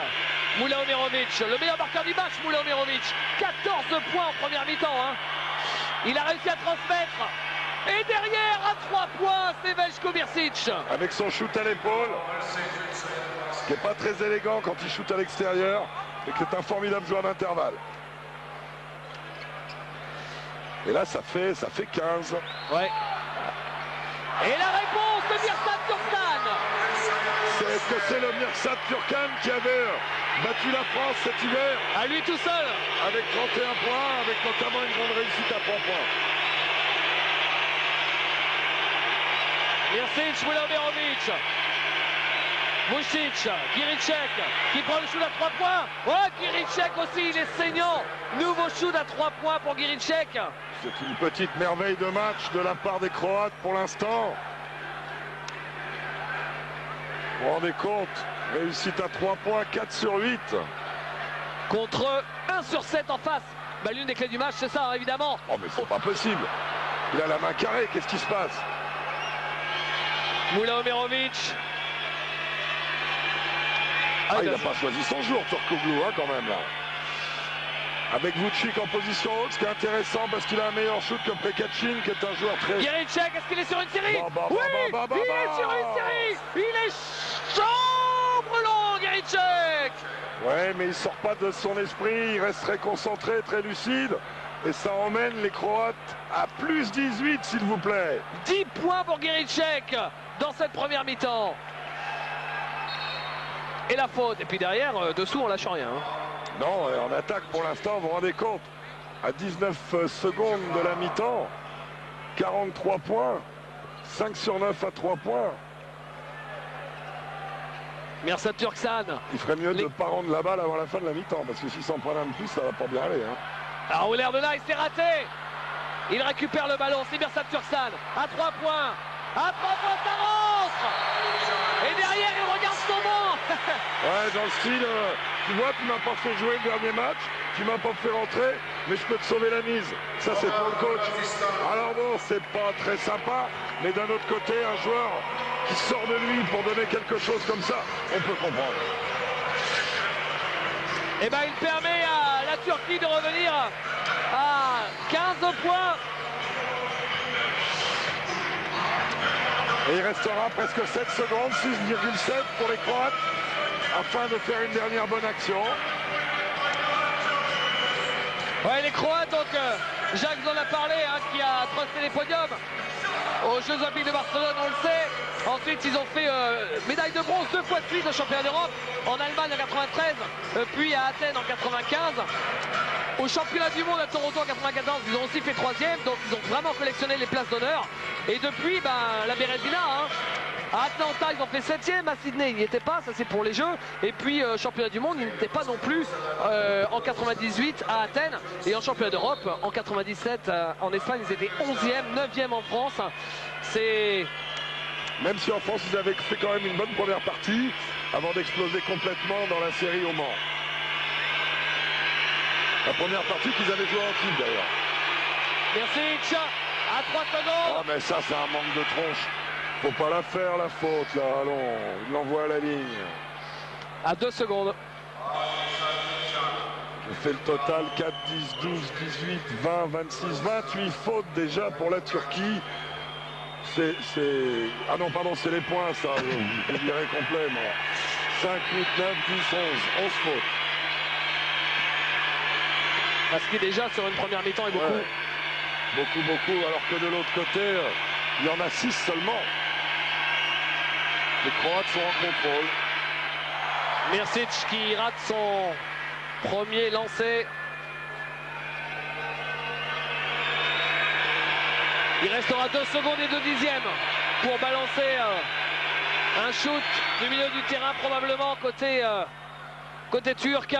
Moula Omerovic, le meilleur marqueur du match, Moula Omerovic. 14 points en première mi-temps, hein. Il a réussi à transmettre. Et derrière, à 3 points, c'est Veljko Mirsic. Avec son shoot à l'épaule, qui n'est pas très élégant quand il shoot à l'extérieur, et qui est un formidable joueur d'intervalle. Et là, ça fait 15. Ouais. Et la réponse de Mirsad Turksan. Est-ce que c'est le Mirsad Turksan qui avait battu la France cet hiver? À lui tout seul. Avec 31 points, avec notamment une grande réussite à 3 points. Mirsic, Moula Omerovic. Vučić, Giricek qui prend le shoot à 3 points. Oh, Giricek aussi, il est saignant. Nouveau shoot à 3 points pour Giricek. C'est une petite merveille de match de la part des Croates pour l'instant. Vous vous rendez compte? Réussite à 3 points, 4 sur 8. Contre 1 sur 7 en face. Bah, l'une des clés du match, c'est ça, hein, évidemment. Oh, mais c'est pas possible. Il a la main carrée, qu'est-ce qui se passe? Mula Omerovic. Il n'a pas choisi son jour, Turkoglu, hein, quand même, là. Avec Vucic en position haute, ce qui est intéressant parce qu'il a un meilleur shoot que Prekačin, qui est un joueur très... Guericek, est-ce qu'il est sur une série? Oui, il est sur une série. Il est chaud, brûlant, Guericek. Ouais, mais il sort pas de son esprit, il reste très concentré, très lucide. Et ça emmène les Croates à plus 18, s'il vous plaît. 10 points pour Guericek dans cette première mi-temps. Et la faute. Et puis derrière, dessous, on lâche rien. Hein. Non, en attaque pour l'instant, vous vous rendez compte, à 19 secondes de la mi-temps, 43 points, 5 sur 9 à 3 points. Mirsad Turksan. Il ferait mieux de ne pas rendre la balle avant la fin de la mi-temps, parce que s'il s'en prend un de plus, ça va pas bien aller. Hein. Alors, Ouler de Nice, c'est raté. Il récupère le ballon, c'est Mirsad Turksan. À 3 points. À 3 points, ça rentre. Et derrière, il regarde son banc. Ouais, dans le style, tu vois, tu m'as pas fait jouer le dernier match, tu m'as pas fait rentrer, mais je peux te sauver la mise. Ça, c'est pour le coach. Alors bon, c'est pas très sympa, mais d'un autre côté, un joueur qui sort de lui pour donner quelque chose comme ça, on peut comprendre. Et ben, il permet à la Turquie de revenir à 15 points. Et il restera presque 7 secondes, 6,7 pour les Croates, afin de faire une dernière bonne action. Ouais, les Croates, donc, Jacques vous en a parlé, hein, qui a trusté les podiums aux Jeux Olympiques de Barcelone, on le sait. Ensuite, ils ont fait médaille de bronze 2 fois de suite au championnat d'Europe, en Allemagne en 93, puis à Athènes en 95. Au championnat du monde à Toronto en 94, ils ont aussi fait 3e, donc ils ont vraiment collectionné les places d'honneur. Et depuis, la Berezina, hein, à Atlanta, ils ont fait 7e, à Sydney, ils n'y étaient pas, ça c'est pour les Jeux. Et puis, championnat du monde, ils n'étaient pas non plus en 98 à Athènes. Et en championnat d'Europe, en 97 en Espagne, ils étaient 11e, 9e en France. C'est... Même si en France, ils avaient fait quand même une bonne première partie, avant d'exploser complètement dans la série au Mans. La première partie qu'ils avaient joué en équipe d'ailleurs. Merci, à 3 secondes. Ah mais ça c'est un manque de tronche. Faut pas la faire la faute là, allons, il l'envoie à la ligne. À 2 secondes. Je fais le total 4, 10, 12, 18, 20, 26, 28 fautes déjà pour la Turquie. C'est... Ah non pardon, c'est les points ça, je dirais complet moi. 5, 8, 9, 10, 11 fautes. Parce qu'il est déjà sur une première mi-temps et beaucoup. Ouais. Beaucoup, alors que de l'autre côté, il y en a 6 seulement. Les Croates sont en contrôle. Mirsic qui rate son premier lancer. Il restera 2 secondes et 2 dixièmes pour balancer un shoot du milieu du terrain, probablement côté turc.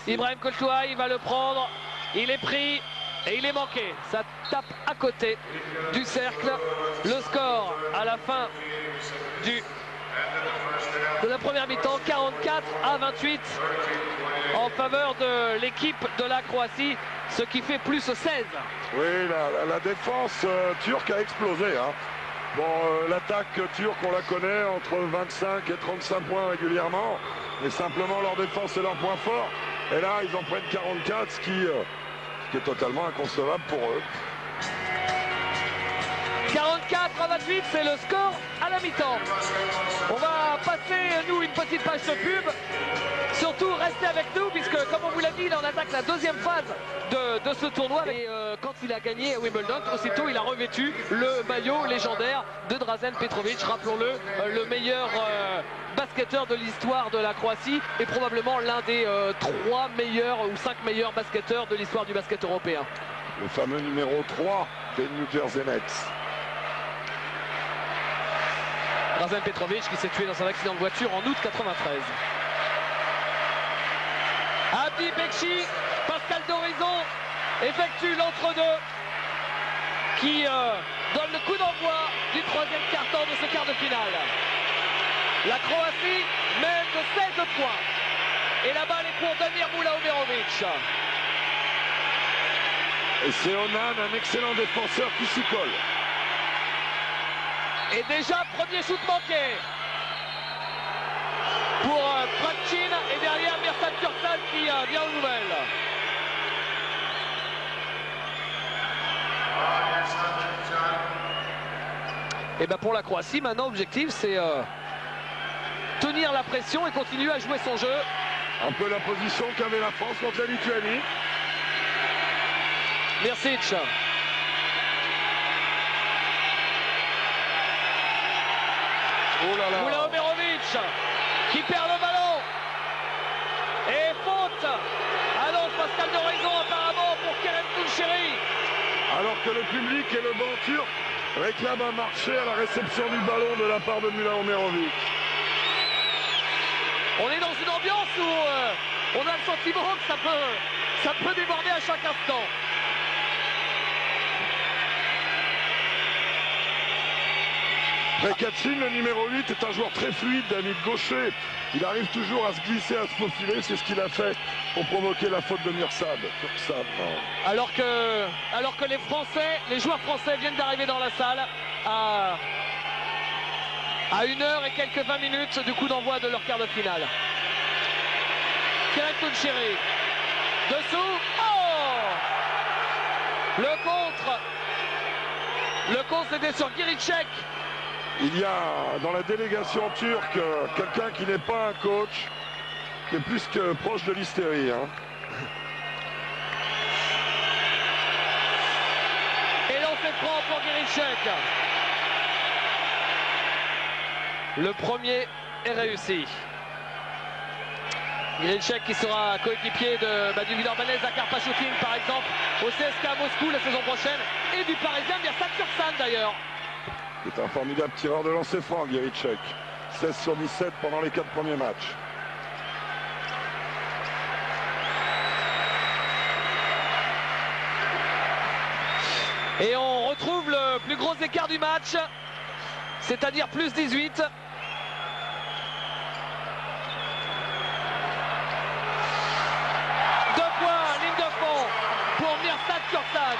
Ibrahim Koltuay, il va le prendre, il est pris et il est manqué. Ça tape à côté du cercle. Le score à la fin de la première mi-temps, 44 à 28 en faveur de l'équipe de la Croatie, ce qui fait plus 16. Oui, la défense turque a explosé. Hein. Bon, l'attaque turque, on la connaît, entre 25 et 35 points régulièrement. Mais simplement, leur défense est leur point fort. Et là, ils en prennent 44, ce qui est totalement inconcevable pour eux. 44 à 28, c'est le score à la mi-temps. On va passer, nous, une petite page de pub. Surtout, restez avec nous, puisque, comme on vous l'a dit, il en attaque la deuxième phase de ce tournoi. Et quand il a gagné à Wimbledon, aussitôt, il a revêtu le maillot légendaire de Dražen Petrović, rappelons-le, le meilleur basketteur de l'histoire de la Croatie et probablement l'un des 3 meilleurs ou 5 meilleurs basketteurs de l'histoire du basket européen. Le fameux numéro 3 des New Jersey Nets. Dražen Petrović qui s'est tué dans un accident de voiture en août 93. Abdi Bekci, Pascal d'Horizon effectue l'entre-deux qui donne le coup d'envoi du 3e quart-temps de ce quart de finale. La Croatie mène de 16 points. Et la balle est pour Damir Mula Omerovic. Et c'est Onan, un excellent défenseur qui s'y colle. Et déjà, premier shoot manqué pour Prakchin, et derrière Mirsad Turksan qui vient aux nouvelles. Et bien pour la Croatie, maintenant, l'objectif, c'est tenir la pression et continuer à jouer son jeu. Un peu la position qu'avait la France contre la Lituanie. Mirsic. Oh là là. Moula Omerovic qui perd le ballon. Et faute. Annonce Pascal d'Horizon apparemment pour Kerem Tuncheri. Alors que le public et le banc turc réclament un marché à la réception du ballon de la part de Moula Omerovic. On est dans une ambiance où on a le sentiment que ça peut déborder à chaque instant. Prakchin, le numéro 8, est un joueur très fluide, David, gaucher. Il arrive toujours à se glisser, à se faufiler. C'est ce qu'il a fait pour provoquer la faute de Mirsad Turksan. Alors que les joueurs français viennent d'arriver dans la salle à 1h et quelques 20 minutes du coup d'envoi de leur quart de finale. Kerem Tuncheri. Dessous. Oh! Le contre, c'était sur Giricek. Il y a dans la délégation turque quelqu'un qui n'est pas un coach, qui est plus que proche de l'hystérie. Hein. Et l'on fait prendre pour Giricek. Le premier est réussi. Giricek qui sera coéquipier du Villeurbanne à Karpachoukin par exemple au CSKA Moscou la saison prochaine et du Parisien Mirsad Turksan d'ailleurs. C'est un formidable tireur de lancer franc, Giricek. 16 sur 17 pendant les 4 premiers matchs. Et on retrouve le plus gros écart du match, c'est-à-dire plus 18. 2 points, ligne de fond pour Mirsad Turksan.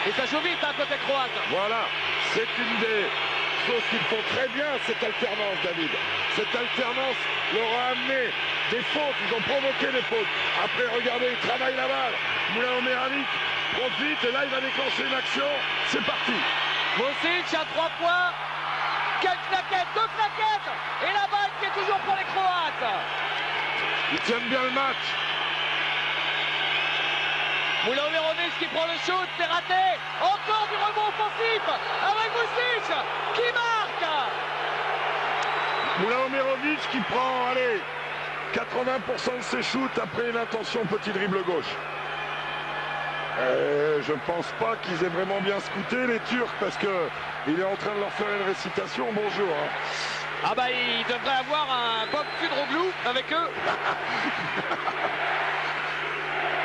Et ça joue vite hein, côté croate. Voilà, c'est une des choses qu'ils font très bien, cette alternance, David. Cette alternance leur a amené des fautes, ils ont provoqué des fautes. Après, regardez, il travaille la balle. Moula Omerovic profite et là, il va déclencher une action. C'est parti. Mosic à 3 points. Quelle claquette, 2 claquettes. Et la balle qui est toujours pour les Croates. Ils tiennent bien le match. Moula Omerovic qui prend le shoot, c'est raté. Encore du rebond offensif avec Mosic qui marque. Moula Omerovic qui prend, allez, 80% de ses shoots après une intention petit dribble gauche. Je pense pas qu'ils aient vraiment bien scouté les Turcs parce qu'il est en train de leur faire une récitation. Bonjour. Hein. Ah bah il devrait avoir un Bob Fudroglou avec eux.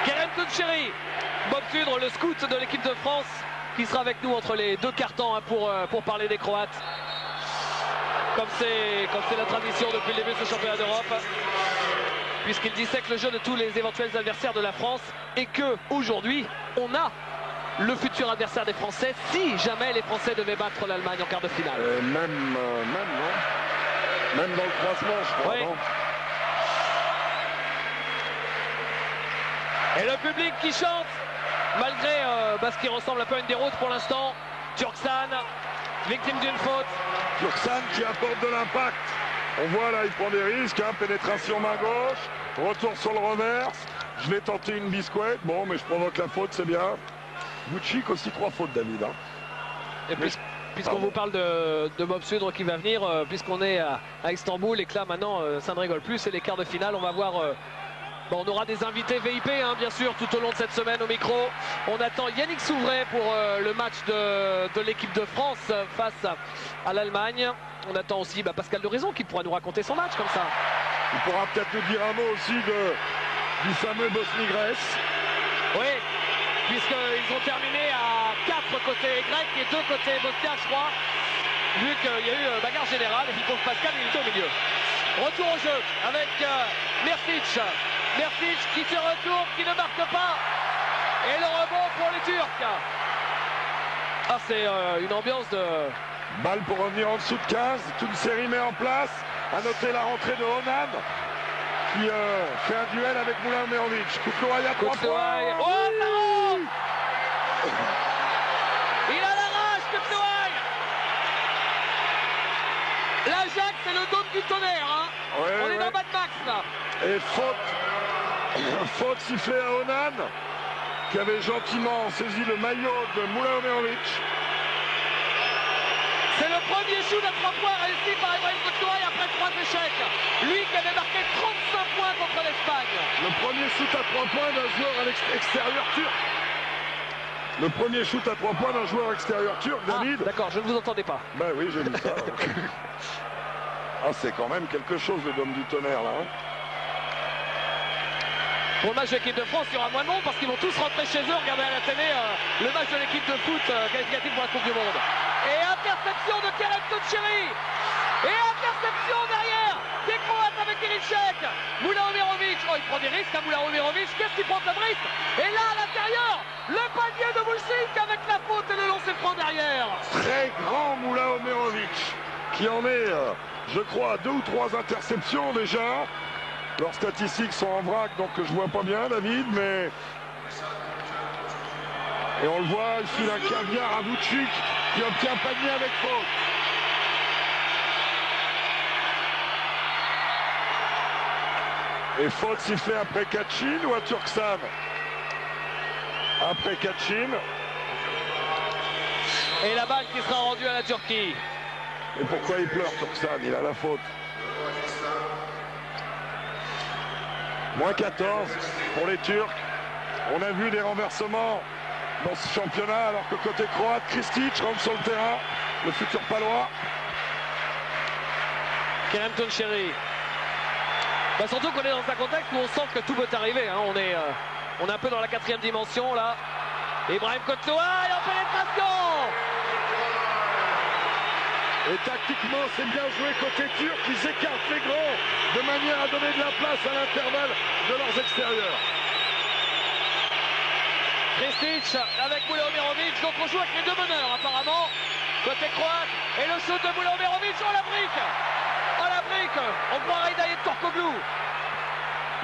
Kerem Tuncheri, Bob Fudre, le scout de l'équipe de France, qui sera avec nous entre les 2 quarts-temps hein, pour parler des Croates. Comme c'est la tradition depuis le début de ce championnat d'Europe. Puisqu'il dissèque le jeu de tous les éventuels adversaires de la France. Et que aujourd'hui, on a le futur adversaire des Français si jamais les Français devaient battre l'Allemagne en quart de finale. Même non. Même dans le croisement, je crois. Oui. Non. Et le public qui chante, malgré ce qui ressemble un peu à une déroute pour l'instant. Turksan, victime d'une faute. Turksan qui apporte de l'impact. On voit là, il prend des risques. Hein, pénétration main gauche. Retour sur le reverse. Je vais tenter une biscuit. Bon, mais je provoque la faute, c'est bien. Vucic aussi 3 fautes, David. Hein. Et puisqu'on vous parle de Bob Sudre qui va venir, puisqu'on est à Istanbul et que là maintenant ça ne rigole plus, c'est les quarts de finale. On va voir. On aura des invités VIP hein, bien sûr tout au long de cette semaine au micro. On attend Yannick Souvray pour le match de l'équipe de France face à l'Allemagne. On attend aussi Pascal d'Horizon qui pourra nous raconter son match comme ça. Il pourra peut-être nous dire un mot aussi du fameux Bosnie-Grèce. Oui, puisqu'ils ont terminé à 4 côté grec et 2 côté bosniaque je crois. Vu qu'il y a eu bagarre générale et puis pour Pascal il était au milieu. Retour au jeu avec Mirsic. Mirsic qui se retourne, qui ne marque pas. Et le rebond pour les Turcs. Ah, c'est une ambiance Balle pour revenir en dessous de 15. Toute une série met en place. À noter la rentrée de Onan qui fait un duel avec Moulin Omerovic. Koutlouaï à 3 points. Oh, ça rentre. Il a la rage, Koutlouaï. L'Ajax, c'est le dôme du tonnerre. Hein. Ouais, on est dans Mad Max là. Et faute sifflée à Onan qui avait gentiment saisi le maillot de Moulin Omerovic. C'est le premier shoot à 3 points réussi par Ibrahim Koutlouaï après 3 échecs. Lui qui avait marqué 35 points contre l'Espagne. Le premier shoot à 3 points d'un joueur à l'extérieur turc. Le premier shoot à 3 points d'un joueur extérieur turc, David. Ah, d'accord, je ne vous entendais pas. Ben oui, j'ai vu ça. Ah, c'est quand même quelque chose, le dôme du tonnerre, là. Hein. Pour le match de l'équipe de France, il y aura moins de monde parce qu'ils vont tous rentrer chez eux, regarder à la télé le match de l'équipe de foot qualificatif pour la Coupe du Monde. Et interception de Kerem Toncheri. Et interception derrière des Croates avec Iliček. Moulin Omerovic, oh, il prend des risques à Moulin Omerovic. Qu'est-ce qu'il prend comme risque? Et là, à l'intérieur, le panier de Vučinić avec la faute et le lancer franc derrière. Très grand Moulin Omerovic qui en est, je crois, à 2 ou 3 interceptions déjà. Leurs statistiques sont en vrac, donc je vois pas bien, David, mais... Et on le voit, il file un caviar à Vučinić qui obtient un panier avec faute. Et faute sifflée après Kachin ou à Turksan? Après Kachin. Et la balle qui sera rendue à la Turquie. Et pourquoi il pleure, Turksan? Il a la faute. Moins 14 pour les Turcs. On a vu des renversements dans ce championnat alors que côté croate, Krstić rentre sur le terrain, le futur palois. Kerem Toncheri. Bah surtout qu'on est dans un contexte où on sent que tout peut arriver. Hein. On est un peu dans la 4e dimension là. Ibrahim Koutlouaï en pénétration. Et tactiquement, c'est bien joué côté turc. Ils écartent les grands de manière à donner de la place à l'intervalle de leurs extérieurs. Krstić avec Moulin Omerovic. Donc on joue avec les 2 meneurs apparemment. Côté croate. Et le shoot de Moulin Omerovic. Oh la brique. Oh la brique. On croirait Hidayet Turkoglu.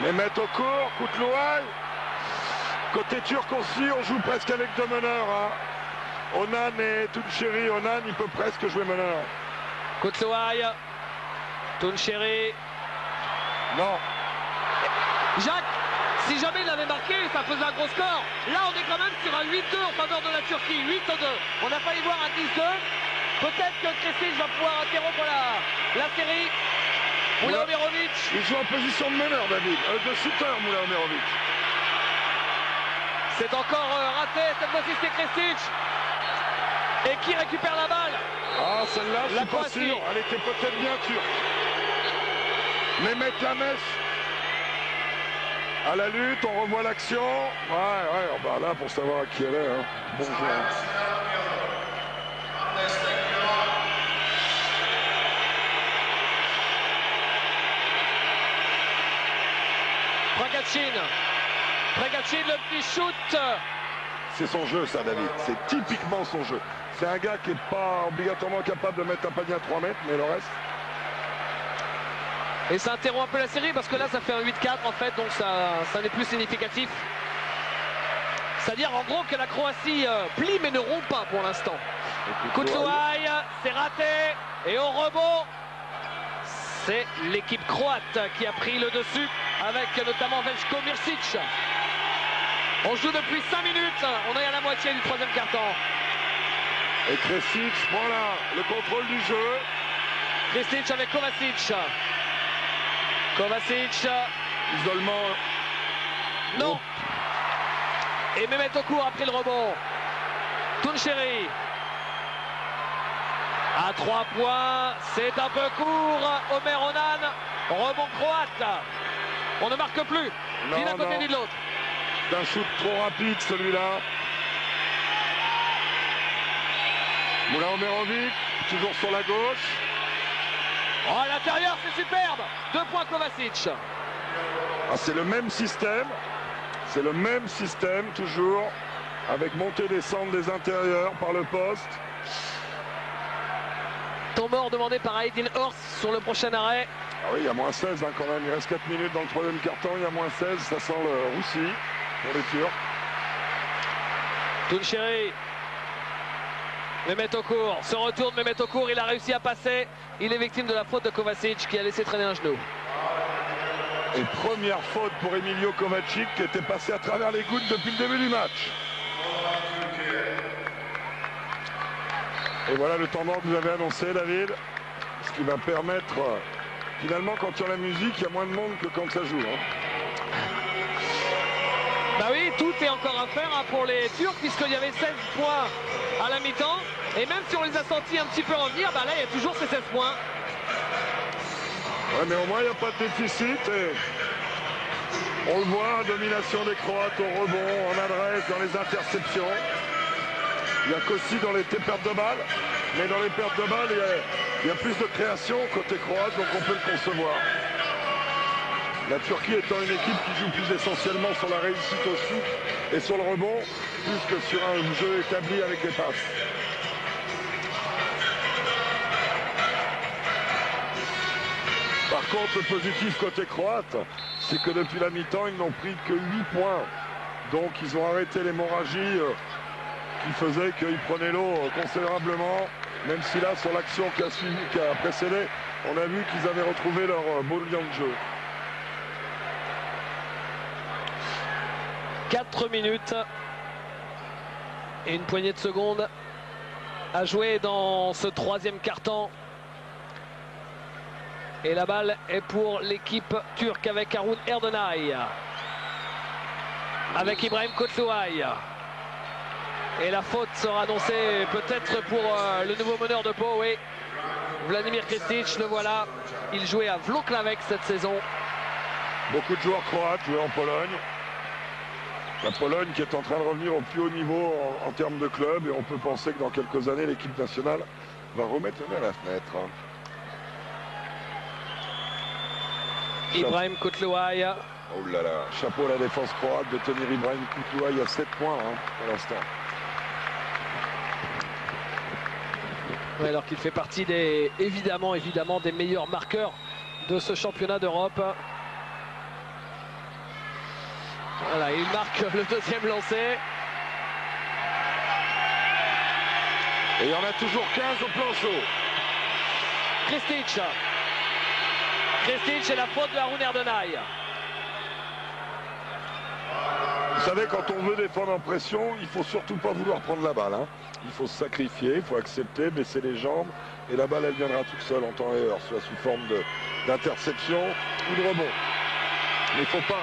Les mettent au court. Koutlouaï. Côté turc aussi, on joue presque avec 2 meneurs. Hein. Onan et Toncheri. Onan, il peut presque jouer meneur. Koutlouaï. Toncheri. Non. Jacques, si jamais il avait marqué, ça faisait un gros score. Là, on est quand même sur un 8-2 en faveur de la Turquie. 8-2. On n'a pas y voir un 10-2. Peut-être que Krstić va pouvoir interrompre la série. Moulin Omerovic. Il joue en position de meneur, David. De shooter, Moulin Omerovic. C'est encore raté. Cette fois-ci, c'est Krstić. Et qui récupère la balle? Ah, celle-là, je suis pas Croatie. sûr. Elle était peut-être bien turque. Mais mettre la mèche à la lutte, on revoit l'action. Ouais, bah là, pour savoir à qui elle est. Hein. Bonjour. Pregatchin, le petit shoot. C'est son jeu, ça, David. C'est typiquement son jeu. C'est un gars qui n'est pas obligatoirement capable de mettre un panier à 3 mètres, mais le reste... Et ça interrompt un peu la série parce que là, ça fait un 8-4 en fait, donc ça n'est plus significatif. C'est-à-dire en gros que la Croatie plie mais ne rompt pas pour l'instant. Koutlouaï, c'est raté. Et au rebond, c'est l'équipe croate qui a pris le dessus avec notamment Veljko Mirčić. On joue depuis 5 minutes, on est à la moitié du 3e quart-temps. Et Krstić, voilà, le contrôle du jeu. Krstić avec Kovacic. Kovacic. Isolement. Non. Et Mehmet Okur a pris le rebond. Toncheri. À 3 points, c'est un peu court. Omer Onan, rebond croate. On ne marque plus, ni d'un côté ni de l'autre. D'un shoot trop rapide celui-là. Moulin Omerovic, toujours sur la gauche. Oh, à l'intérieur, c'est superbe. 2 points Kovacic. Ah, c'est le même système. C'est le même système, toujours. Avec montée-descente des intérieurs par le poste. Temps mort demandé par Aydin Horst sur le prochain arrêt. Ah oui, il y a moins 16 quand même. Il reste 4 minutes dans le troisième quart-temps. Il y a moins 16. Ça sent le roussi pour les Turcs. Touncheri. Mehmet Okur se retourne. Mehmet Okur, il a réussi à passer. Il est victime de la faute de Kovacic qui a laissé traîner un genou. Et première faute pour Emilio Kovacic qui était passé à travers les gouttes depuis le début du match. Et voilà le temps mort que vous avez annoncé, David. Ce qui va permettre, finalement, quand il y a la musique, il y a moins de monde que quand ça joue. Bah oui, tout est encore à faire pour les Turcs puisqu'il y avait 16 points à la mi-temps. Et même si on les a sentis un petit peu revenir, bah là il y a toujours ces 16 points. Ouais, mais au moins il n'y a pas de déficit. Et on le voit, domination des Croates au rebond, en adresse, dans les interceptions. Il n'y a qu'aussi dans les pertes de balles. Mais dans les pertes de balles, il y a plus de création côté croate, donc on peut le concevoir. La Turquie étant une équipe qui joue plus essentiellement sur la réussite au shoot et sur le rebond, plus que sur un jeu établi avec les passes. Par contre, le positif côté croate, c'est que depuis la mi-temps, ils n'ont pris que 8 points. Donc ils ont arrêté l'hémorragie qui faisait qu'ils prenaient l'eau considérablement. Même si là, sur l'action qui a précédé, on a vu qu'ils avaient retrouvé leur beau lien de jeu. 4 minutes et une poignée de secondes à jouer dans ce troisième quart-temps. Et la balle est pour l'équipe turque avec Harun Erdenay. Avec Ibrahim Kotluay. Et la faute sera annoncée peut-être pour le nouveau meneur de Pau, oui. Vladimir Kristic, le voilà. Il jouait à Włocławek cette saison. Beaucoup de joueurs croates jouaient en Pologne. La Pologne qui est en train de revenir au plus haut niveau en termes de club. Et on peut penser que dans quelques années, l'équipe nationale va remettre le nez à la fenêtre. Ibrahim Kotluay. Oh là là, chapeau à la défense croate de tenir Ibrahim Kotluay à 7 points pour l'instant. Ouais, alors qu'il fait partie des, évidemment des meilleurs marqueurs de ce championnat d'Europe. Voilà, il marque le deuxième lancé. Et il y en a toujours 15 au plancher. Kristic. Kristic et la faute de Harun Erdenay. Vous savez, quand on veut défendre en pression, il ne faut surtout pas vouloir prendre la balle. Il faut se sacrifier, il faut accepter, baisser les jambes. Et la balle, elle viendra toute seule en temps et heure, soit sous forme d'interception ou de rebond. Mais il ne faut pas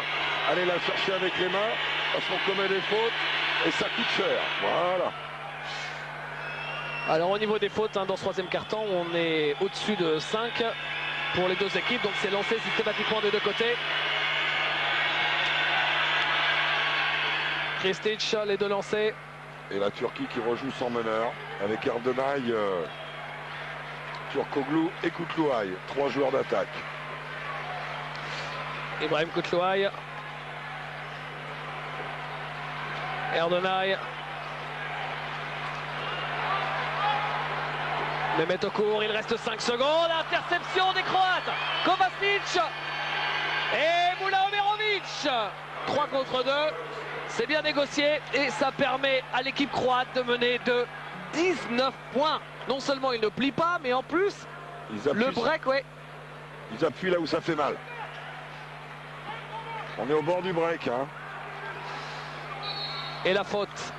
aller la chercher avec les mains, parce qu'on commet des fautes et ça coûte cher. Voilà. Alors au niveau des fautes, dans ce troisième quart-temps, on est au-dessus de 5 pour les deux équipes. Donc c'est lancé systématiquement des deux côtés. Kristic, les deux lancés. Et la Turquie qui rejoue son meneur avec Erdenay, Turkoglu et Kutluay. 3 joueurs d'attaque. Ibrahim Kutluay. Erdenay. Mehmet Okur, il reste 5 secondes. Interception des Croates. Kovacic et Mula Omerovic. 3 contre 2. C'est bien négocié et ça permet à l'équipe croate de mener de 19 points. Non seulement il ne plie pas, mais en plus, le break, ouais. Ils appuient là où ça fait mal. On est au bord du break. Et la faute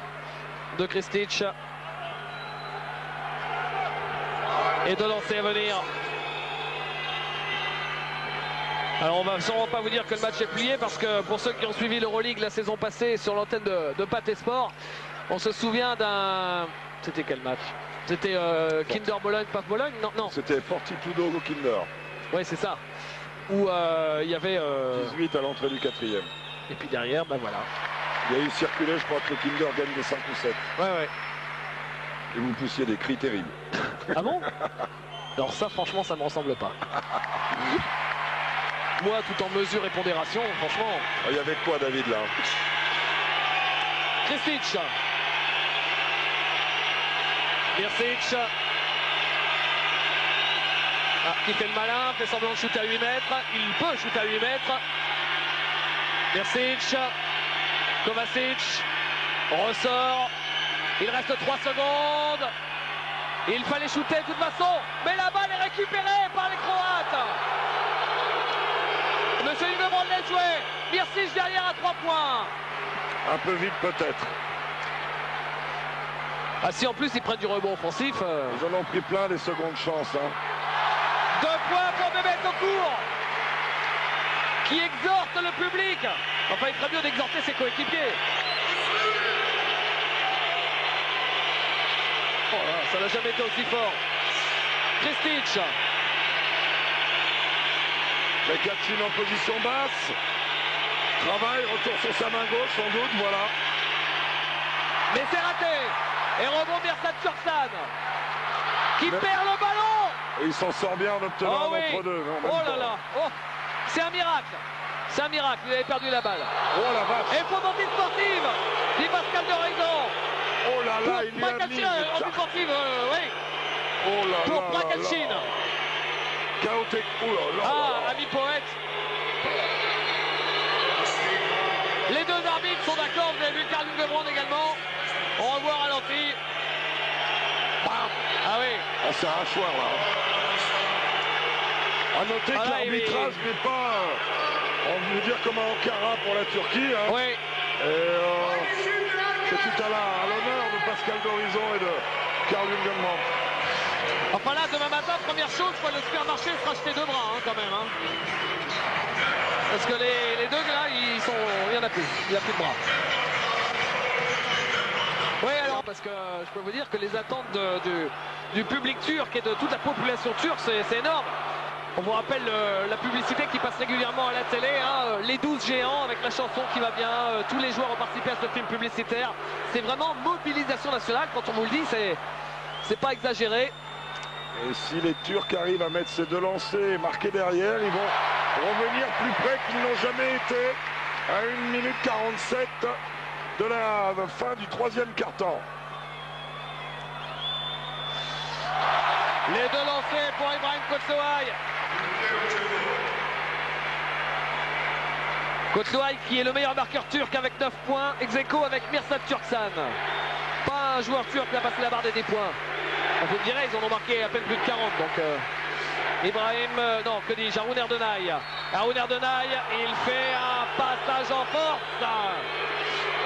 de Kristic. Et de lancer à venir. Alors on va sûrement pas vous dire que le match est plié parce que pour ceux qui ont suivi l'Euroleague la saison passée sur l'antenne de Pathé Sport, on se souvient d'un... C'était quel match? C'était Kinder Bologne, PAF Bologne? Non. C'était Fortitudo Kinder. Oui, c'est ça. Où il y avait... 18 à l'entrée du 4e. Et puis derrière, ben voilà. Il y a eu circulé, je crois que le Kinder gagne des 5 ou 7. Ouais. Et vous poussiez des cris terribles. Ah bon? Alors ça, franchement, ça me ressemble pas. Moi, tout en mesure et pondération, franchement... Il y avait quoi, David, là? Kristic. Mircic. qui fait le malin, fait semblant de shooter à 8 mètres. Il peut shooter à 8 mètres. Mircic, Kovacic, ressort. Il reste 3 secondes. Il fallait shooter de toute façon, mais la balle est récupérée par les Croates. Monsieur Lindebrand laisse jouer. Mircic derrière à 3 points. Un peu vite peut-être. Ah si en plus ils prennent du rebond offensif. Ils en ont pris plein les secondes chances. 2 points pour Mehmet Okur, qui exhorte le public. Enfin il ferait mieux d'exhorter ses coéquipiers. Oh là, ça n'a jamais été aussi fort. Kristic. Kachin en position basse. Travail, retour sur sa main gauche sans doute, voilà. Mais c'est raté. Et rebond Mirsad Turksan, qui perd le ballon. Et il s'en sort bien en obtenant entre deux. Oh là là, oh, c'est un miracle. C'est un miracle, il avait perdu la balle. Oh la vache. Et faute sportive, dit Pascal de Raison. Oh là là, il a mis sportive, oui. Oh là pour là. Prakachin. Chaotique. Oh là là. Ah, ami poète. Les deux arbitres sont d'accord, vous avez vu Karl Lindebrand également. On revoit ralenti. Bam. Ah oui. Ah, c'est un choix là. À noter que l'arbitrage n'est pas, on veut dire comme un Ankara pour la Turquie. Oui. C'est tout à l'honneur de Pascal Dorizon et de Karl Lindebrand. Enfin là, demain matin, première chose, il faut le supermarché se racheter 2 bras quand même. Parce que les deux là, il n'y en a plus. Il n'y a plus de bras. Oui, alors, parce que je peux vous dire que les attentes du public turc et de toute la population turque, c'est énorme. On vous rappelle la publicité qui passe régulièrement à la télé, les 12 géants avec la chanson qui va bien, tous les joueurs ont participé à ce film publicitaire. C'est vraiment mobilisation nationale, quand on vous le dit, c'est pas exagéré. Et si les Turcs arrivent à mettre ces 2 lancers et marquer derrière, ils vont revenir plus près qu'ils n'ont jamais été à 1 minute 47 de la fin du 3e quart-temps. Les 2 lancers pour Ibrahim Koçoay. Koçoay qui est le meilleur marqueur turc avec 9 points, ex-aequo avec Mirsad Turksan. Pas un joueur turc qui a passé la barre des 10 points. Vous me direz, ils en ont marqué à peine plus de 40. Donc Ibrahim, non, que dis-je, Haroun Erdenay. Haroun Erdenay, il fait un passage en force.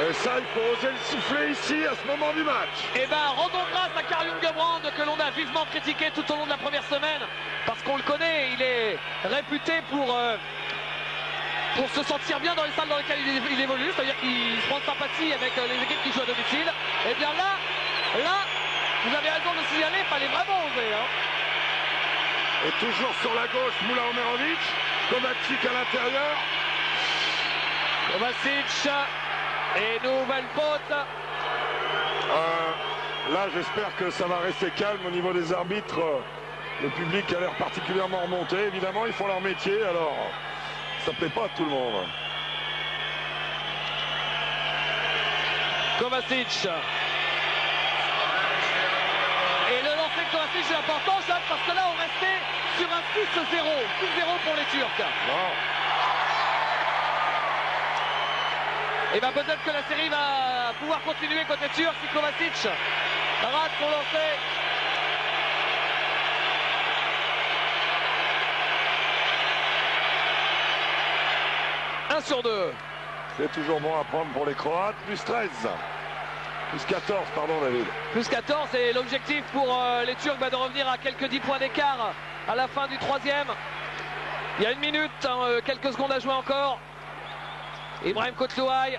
Et ça, il faut oser le siffler ici à ce moment du match. Et bien, rendons grâce à Karl Lindebrand que l'on a vivement critiqué tout au long de la première semaine. Parce qu'on le connaît, il est réputé pour se sentir bien dans les salles dans lesquelles il évolue. C'est-à-dire qu'il se prend de sympathie avec les équipes qui jouent à domicile. Et bien là, vous avez raison de le signaler, il fallait vraiment oser. Et toujours sur la gauche, Moula Omerovic. Kovacic à l'intérieur. Kovacic. Et nouvelle faute. Là, j'espère que ça va rester calme au niveau des arbitres. Le public a l'air particulièrement remonté. Évidemment, ils font leur métier, alors ça ne plaît pas à tout le monde. Kovacic. Et le lancer de Kovacic est important, Jacques, parce que là, on restait sur un 6-0. 6-0 pour les Turcs. Non. Et bien peut-être que la série va pouvoir continuer côté turc si Kovacic rate son lancer. Un sur 2. C'est toujours bon à prendre pour les Croates. Plus 13. Plus 14, pardon David. Plus 14 et l'objectif pour les Turcs de revenir à quelques 10 points d'écart à la fin du 3e. Il y a 1 minute, quelques secondes à jouer encore. Ibrahim Koçoay.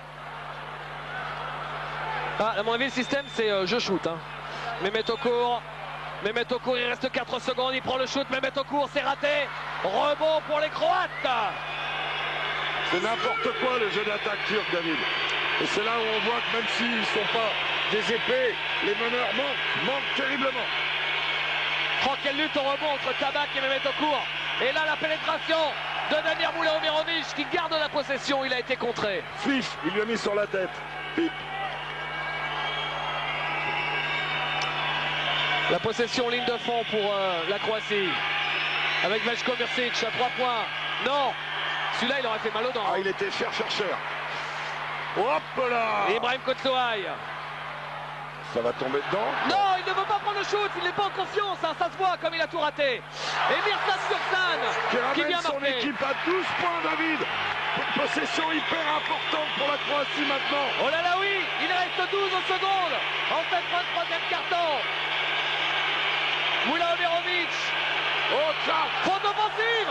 À mon avis, le système, c'est je shoot. Mehmet Okur. Mehmet Okur, il reste 4 secondes. Il prend le shoot. Mehmet Okur, c'est raté. Rebond pour les Croates. C'est n'importe quoi le jeu d'attaque turc, David. Et c'est là où on voit que même s'ils ne sont pas des épées, les meneurs manquent terriblement. Oh, quelle lutte au rebond entre Tabak et Mehmet Okur. Et là, la pénétration de Damir Moula-Omerovic qui garde la possession. Il a été contré. Fif, il lui a mis sur la tête. Pip. La possession ligne de fond pour la Croatie. avec Vajko Mrsic à 3 points. Non, celui-là il aurait fait mal aux dents. Ah, il était cher. Hop là. Et Ibrahim Kotsouaï. Ça va tomber dedans. Non, il ne veut pas prendre le shoot, il n'est pas en confiance, hein, ça se voit comme il a tout raté. Et Mirsad Turksan qui vient son marquer. équipe à 12 points, David. Possession hyper importante pour la Croatie maintenant. Oh là là oui, il reste 12 secondes en cette 23e carton. Moula Omerovic. Oh, ça. Faute offensive,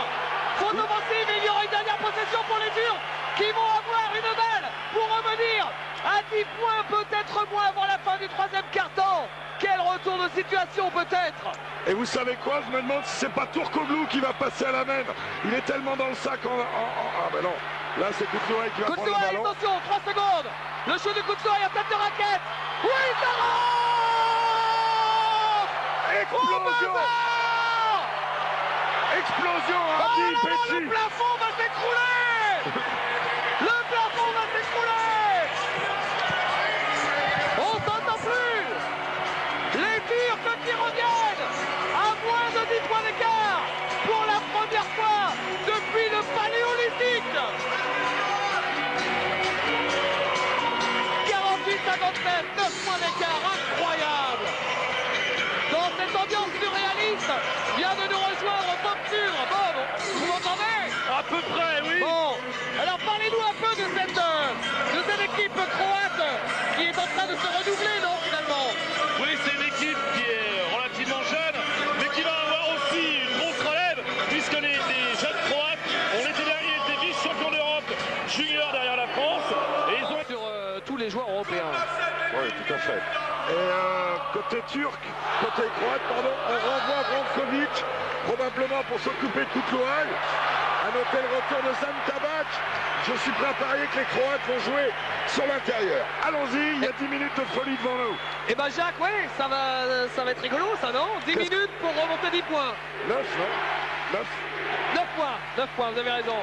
et il y aura une dernière possession pour les Turcs qui vont avoir une balle pour revenir à 10 points, peut-être moins avant la fin du 3e carton. Quel retour de situation peut-être. Et vous savez quoi, je me demande si c'est pas Turkoglu qui va passer à la main. Il est tellement dans le sac Ah ben non, là c'est Kotsouaï qui va prendre le ballon. Attention, 3 secondes. Le shoot de Kotsouaï à tête de raquette. Oui, ça rentre. Explosion. Explosion, Adi Petit. Le plafond va s'écrouler. Le plafond va s'écrouler. On s'entend plus. Les Turcs qui reviennent à moins de 10 points d'écart pour la première fois depuis le Paléolithique. 48-59, 9 points d'écart, incroyable. Dans cette ambiance surréaliste, vient de nous rejoindre Bob Ture. Bob, vous m'entendez? À peu près, oui. Bon, alors parlez-nous un peu de cette équipe croate qui est en train de se renouveler, non, finalement? Oui, c'est une équipe qui est relativement jeune, mais qui va avoir aussi une grosse relève, puisque les jeunes Croates ont été derniers, étaient vice-champions d'Europe junior derrière la France, et ils ont Sur tous les joueurs européens. Oui, tout à fait. Et côté turc, côté croate, pardon, on renvoie Brankovic, probablement pour s'occuper de Koutlouaï. À noter le retour de Zan Tabac. Je suis prêt à parier que les Croates vont jouer sur l'intérieur. Allons-y, il y a 10 minutes de folie devant nous. Eh ben Jacques, oui, ça va être rigolo ça, non? 10 minutes pour remonter 10 points. 9, non 9. 9 points, vous avez raison.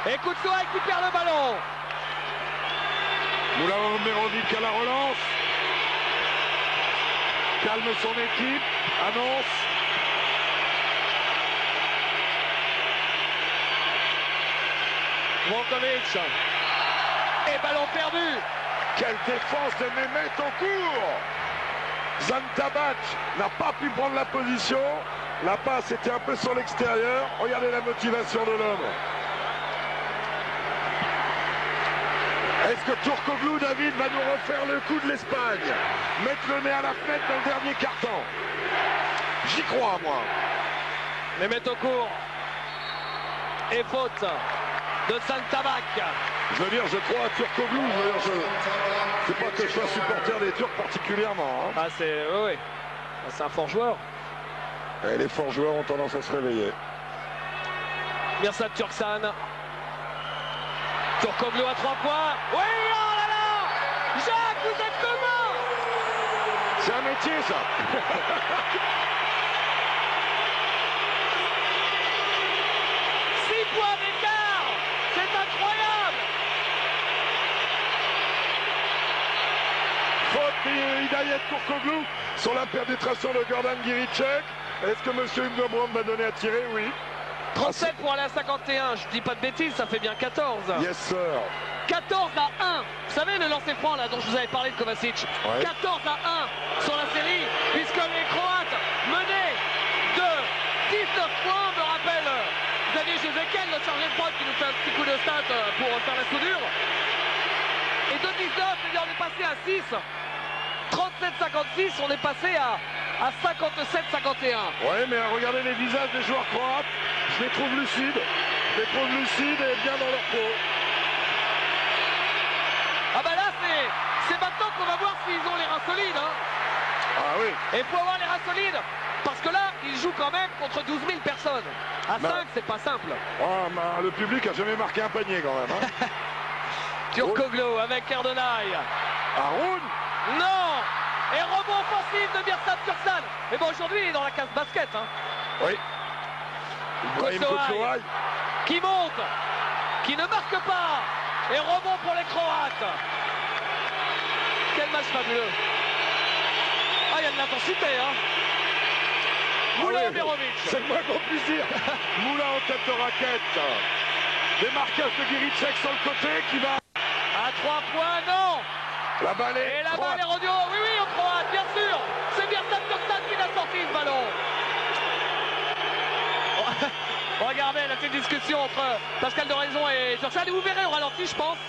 Et Koutlouaï qui perd le ballon. Moula Omerovic à la relance. Calme son équipe, annonce. Brankovic. Et ballon perdu. Quelle défense de Mehmet en cours. Zan Tabac n'a pas pu prendre la position. La passe était un peu sur l'extérieur. Regardez la motivation de l'homme. Est-ce que Turkoglu, David, va nous refaire le coup de l'Espagne? Mettre le nez à la fenêtre dans le dernier carton? J'y crois, moi. Mehmet au court. Et faute de Zan Tabac. Je veux dire, je crois à Turkoglu. C'est pas que je sois supporter des Turcs particulièrement. Hein. Ah, oui. C'est un fort joueur. Et les forts joueurs ont tendance à se réveiller. Mirsad Turksan. Turkoglu à 3 points. Oui, oh là là. Jacques, vous êtes comment? C'est un métier, ça. Points d'écart, c'est incroyable. Faute d'Hidayet Turkoglu sur la pénétration de Gordan Giricek. Est-ce que M. Hugo Brown va donner à tirer? Oui. 37 pour aller à 51, je dis pas de bêtises, ça fait bien 14. Yes, sir. 14 à 1. Vous savez le lancer franc là dont je vous avais parlé de Kovacic. Ouais. 14 à 1 sur la série, puisque les Croates menaient de 19 points, me rappelle Xavier Jezekel, notre chargé de prod qui nous fait un petit coup de stat pour faire la soudure. Et de 19, on est passé à 6. 37-56, on est passé à 57-51. Ouais, mais regardez les visages des joueurs croates. Je les trouve lucides. Je les trouve lucides et bien dans leur peau. Ah bah là, c'est maintenant qu'on va voir s'ils ont les reins solides. Hein. Ah oui. Et il faut avoir les reins solides. Parce que là, ils jouent quand même contre 12 000 personnes. À 5, c'est pas simple. Oh, le public a jamais marqué un panier quand même. Hein. Turkoglu avec Erdonaï. Haroun. Non. Et rebond offensif de Mirsad Turksan. Mais bon, aujourd'hui, il est dans la case basket. Hein. Oui. Ibrahim Kotsouaï. Qui monte. Qui ne marque pas. Et rebond pour les Croates. Quel match fabuleux. Ah, il y a de l'intensité. Hein. Moula oui, Omerovic. c'est le moins qu'on puisse dire. Moula en tête de raquette. Démarquage de Giricek sur le côté qui va... À 3 points, non. La balle est... Et la balle est rendue au... Oui, au Croate, bien sûr. C'est Mirsad Turksan qui l'a sorti le ballon. Regardez la petite discussion entre Pascal Doraison et Turksan. Et vous verrez au ralenti, je pense.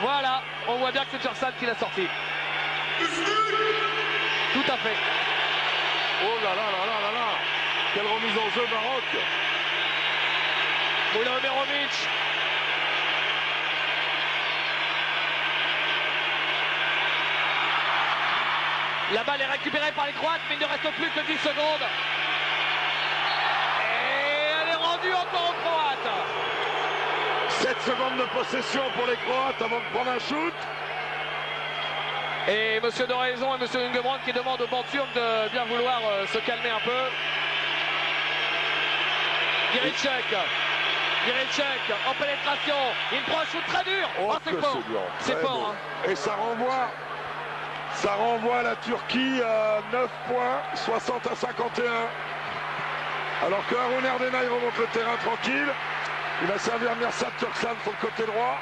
Voilà, on voit bien que c'est Turksan qui l'a sorti. Tout à fait. Oh là là là là là là. Quelle remise en jeu Maroc. Moula Omerovic. La balle est récupérée par les Croates, mais il ne reste plus que 10 secondes. Et elle est rendue encore aux Croates. 7 secondes de possession pour les Croates avant de prendre un shoot. Et M. Doraison et M. Lungebrand qui demandent au banc turc de bien vouloir se calmer un peu. Giricek en pénétration. Il prend un shoot très dur. Oh, c'est fort. C'est fort. Hein. Et ça renvoie la Turquie à 9 points, 60 à 51. Alors que Harun Erdenay remonte le terrain tranquille. Il va servir Mirsad Turksan sur le côté droit.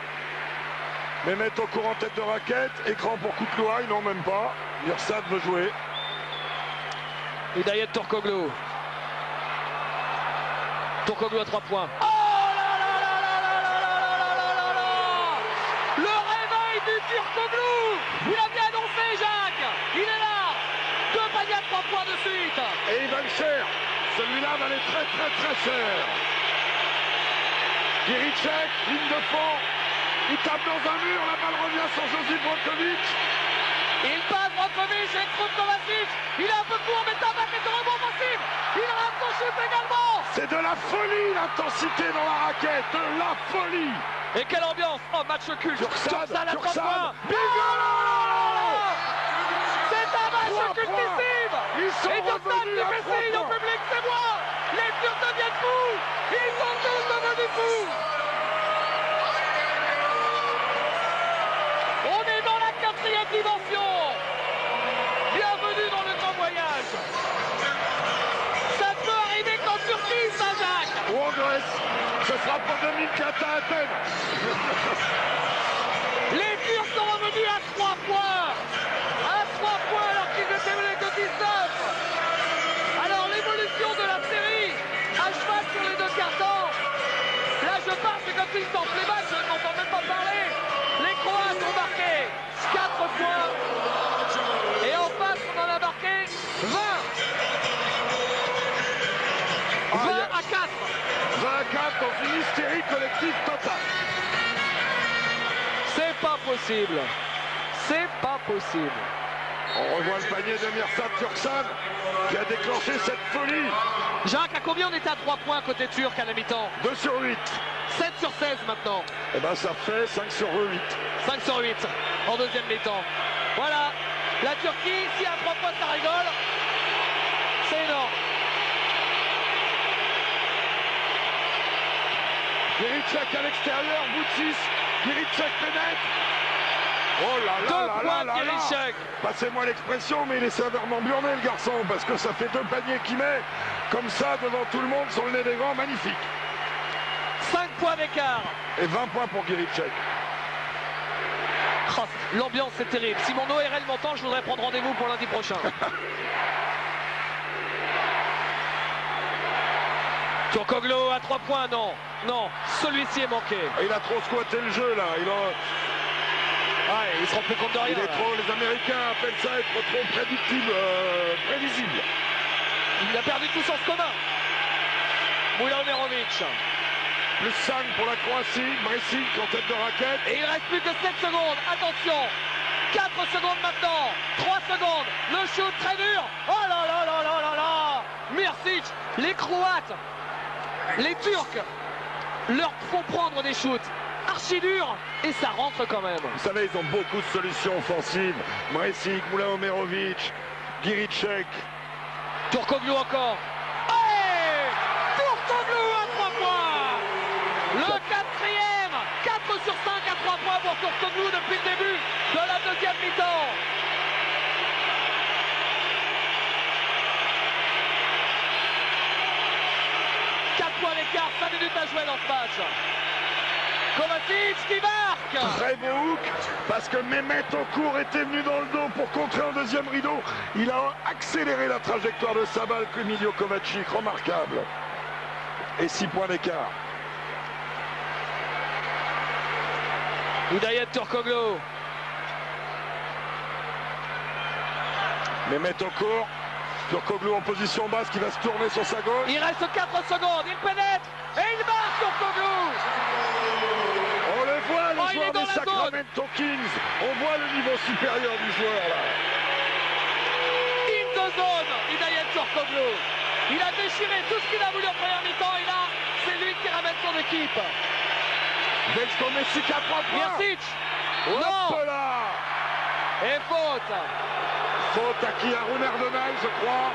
Mehmet au courant tête de raquette. Écran pour Koutlouaï, non même pas. Mirsad veut jouer. Hidayet Turkoglu. Turkoglu à 3 points. Oh là là là là là là là là là là. Le réveil du Turkoglu. Il a bien annoncé Jacques. Il est là. 2 paniers à 3 points de suite. Et il va le cher. Celui-là va aller très très très cher. Giricek, ligne de fond. Il tape dans un mur, la balle revient sur Josip Brokovic. Il passe Brokovic et trouve Kovacic. Il est un peu court, mais Tabak est au rebond possible. Il rate son shoot également. C'est de la folie l'intensité dans la raquette, de la folie. Et quelle ambiance. Oh, match culte. Turksan à 3 points. C'est un match cultissime. Ils sont et Turksan revenus à fait 3 signe au points. public, c'est moi. Les Turcs deviennent fous. Ils sont tous devenus fous. On est dans la 4e dimension. Bienvenue dans le grand voyage. Ça peut arriver qu'en Turquie, Saint-Jacques. Ou en Grèce, ce sera pour 2004 à Athènes. Les Turcs sont revenus à 3 points. À 3 points alors qu'ils étaient menés que 19. Alors l'évolution de la série, à cheval sur les 2 cartons. Là je parle, c'est comme s'ils sortent les matchs, je n'entends même pas parler. Les Croates ont marqué 4 points. Et en face, on en a marqué 20. 20 à 4. 20 à 4 dans une hystérie collective totale. C'est pas possible. C'est pas possible. On revoit le panier de Mirsad Turksan qui a déclenché cette folie. Jacques, à combien on était à 3 points côté turc à la mi-temps? 2 sur 8. 7 sur 16 maintenant. Et ben ça fait 5 sur 8. 5 sur 8 en deuxième mi-temps. Voilà, la Turquie, si à 3 points ça rigole, c'est énorme. Giricek à l'extérieur, Boutsis. Giricek pénètre. Oh là là 2 là points là de là là. Giricek. Passez-moi l'expression, mais il est sévèrement burné le garçon, parce que ça fait 2 paniers qu'il met comme ça devant tout le monde sur le nez des grands, magnifique. 5 points d'écart. Et 20 points pour Giricek. Oh, l'ambiance c'est terrible. Si mon ORL m'entend, je voudrais prendre rendez-vous pour lundi prochain. Turkoglu à 3 points, non. Non, celui-ci est manqué. Il a trop squatté le jeu là. Ouais, il se rend plus compte de rien. Il est là. trop, les Américains appellent ça être trop prédictible, prévisible. Il a perdu tout sens commun. Moula Omerovic. Plus 5 pour la Croatie, Mresic en tête de raquette. Et il reste plus que 7 secondes. Attention. 4 secondes maintenant. 3 secondes. Le shoot très dur. Oh là là là là là là. Mresic. Les Croates. Les Turcs leur font prendre des shoots archi durs et ça rentre quand même. Vous savez, ils ont beaucoup de solutions offensives. Mresic, Moula Omerovic, Giricek. Turkoglu encore. Hey, Turkoglu à 3 points. Le 4e. 4 sur 5 à 3 points pour Turkoglu depuis le début de la deuxième mi-temps. joué dans ce match. Kovacic qui marque. Très beau hook, parce que Mehmet Okur était venu dans le dos pour contrer un deuxième rideau. Il a accéléré la trajectoire de sa balle que Miljo Kovacic, remarquable. Et 6 points d'écart. Hidayet Turkoglu. Mehmet Okur, Turkoglu en position basse qui va se tourner sur sa gauche. Il reste 4 secondes, il pénètre et il marque Turkoglu. On le voit, les il est joueurs dans des la Sacramento Kings. On voit le niveau supérieur du joueur là. In the zone, Hidayet Turkoglu. Il a déchiré tout ce qu'il a voulu en première mi-temps et là, c'est lui qui ramène son équipe. Veljko Micic à 3 points. Mircic. Hop Non. là. Et faute. Faute à qui? À Ronaldonal, je crois.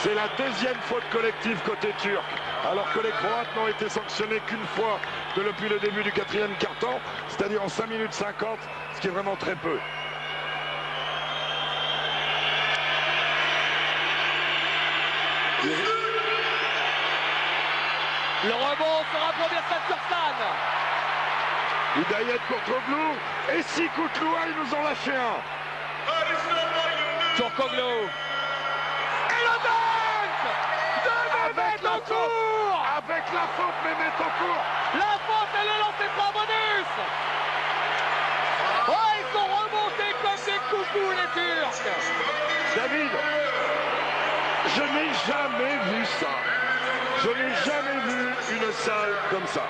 C'est la deuxième faute collective côté turc. Alors que les Croates n'ont été sanctionnés qu'une fois depuis le début du 4e quart-temps, c'est-à-dire en 5 minutes 50, ce qui est vraiment très peu. Le rebond sera pour Mirsad Turksan. Hidayet Turkoglu et 6 coups de loin, ils nous ont lâché un. Turkoglu. Et le dunk de Mehmet Okur. Avec la faute Mehmet Okur. La faute et le lancer franc bonus. Oh, ils sont remontés comme des coucous les Turcs. David, je n'ai jamais vu ça. Je n'ai jamais vu une salle comme ça.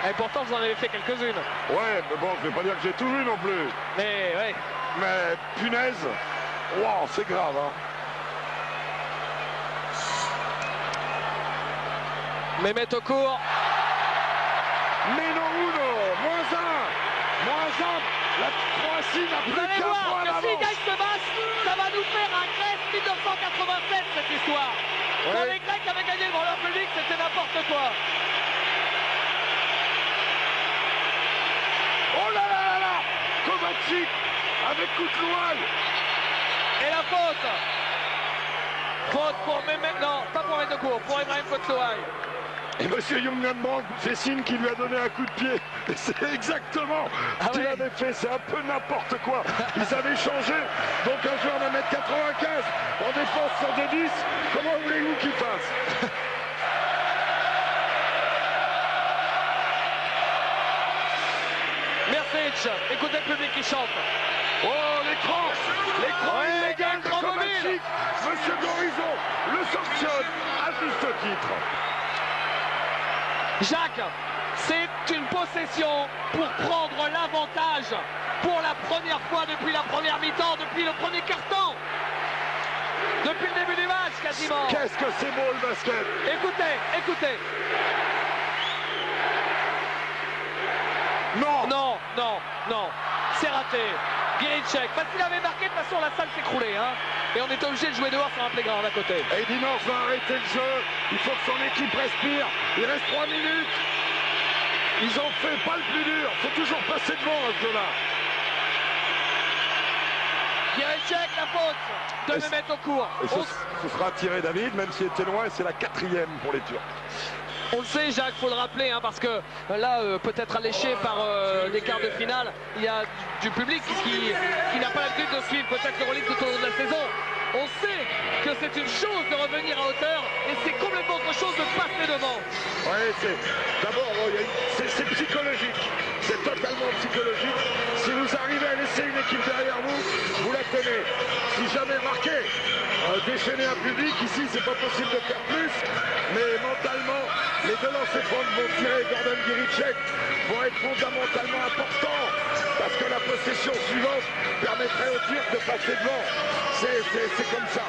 Et pourtant vous en avez fait quelques-unes. Ouais, mais bon, je vais pas dire que j'ai tout vu non plus. Mais ouais. Mais punaise, wow, c'est grave, hein. Mehmet Okur. Meno uno, -1. La Croatie n'a Vous plus allez qu'un voir point que s'il d'avance. gagne ce match, ça va nous faire un Grèce 1987 cette histoire. Ouais. Quand les Grecs avaient gagné devant leur public, c'était n'importe quoi. Oh là là là là, Kovacic avec coup de loin. Et la faute. Faute pour Mehmet, non, pas pour Mehmet Okur, pour Ibrahim Fotsouaï. Et M. Younganbank fait signe qu'il lui a donné un coup de pied. Et c'est exactement ce qu'il avait fait. C'est un peu n'importe quoi. Ils avaient changé. Donc un joueur de 1m95 en défense sur 2-10. Comment voulez-vous qu'il fasse? Mircic, écoutez le public qui chante. Oh, l'écran Ouais, illégal de écran Kovacic. mobile. Monsieur Dorizon le sanctionne à juste titre. Jacques, c'est une possession pour prendre l'avantage pour la première fois depuis la première mi-temps, depuis le premier quart-temps. Depuis le début du match quasiment. Qu'est-ce que c'est beau le basket. Écoutez, écoutez. Non. Non, non, non. C'est raté. Giricek, parce qu'il avait marqué, de toute façon la salle s'écroulait. Hein. Et on était obligé de jouer dehors sur un playground à côté. Et Dinors va arrêter le jeu. Il faut que son équipe respire. Il reste 3 minutes. Ils ont fait pas le plus dur. Il faut toujours passer devant à ce jeu-là. Giricek, la faute de Mehmet Okur. Ce sera tiré David, même s'il était loin. C'est la 4e pour les Turcs. On le sait, Jacques, faut le rappeler, hein, parce que là, peut-être alléché par les quarts de finale, il y a du public qui n'a pas l'habitude de suivre peut-être l'Euroleague tout au long de la saison. On sait que c'est une chose de revenir à hauteur et c'est complètement autre chose de passer devant. Oui, d'abord, c'est psychologique. C'est totalement psychologique. Si vous arrivez à laisser une équipe derrière vous, vous la tenez. Si jamais marqué, déchaîner un public, ici, c'est pas possible de faire plus. Mais mentalement, les deux lancers francs vont tirer Gordon Giricek vont être fondamentalement importants. Parce que la possession suivante permettrait aux Turcs de passer devant. C'est comme ça.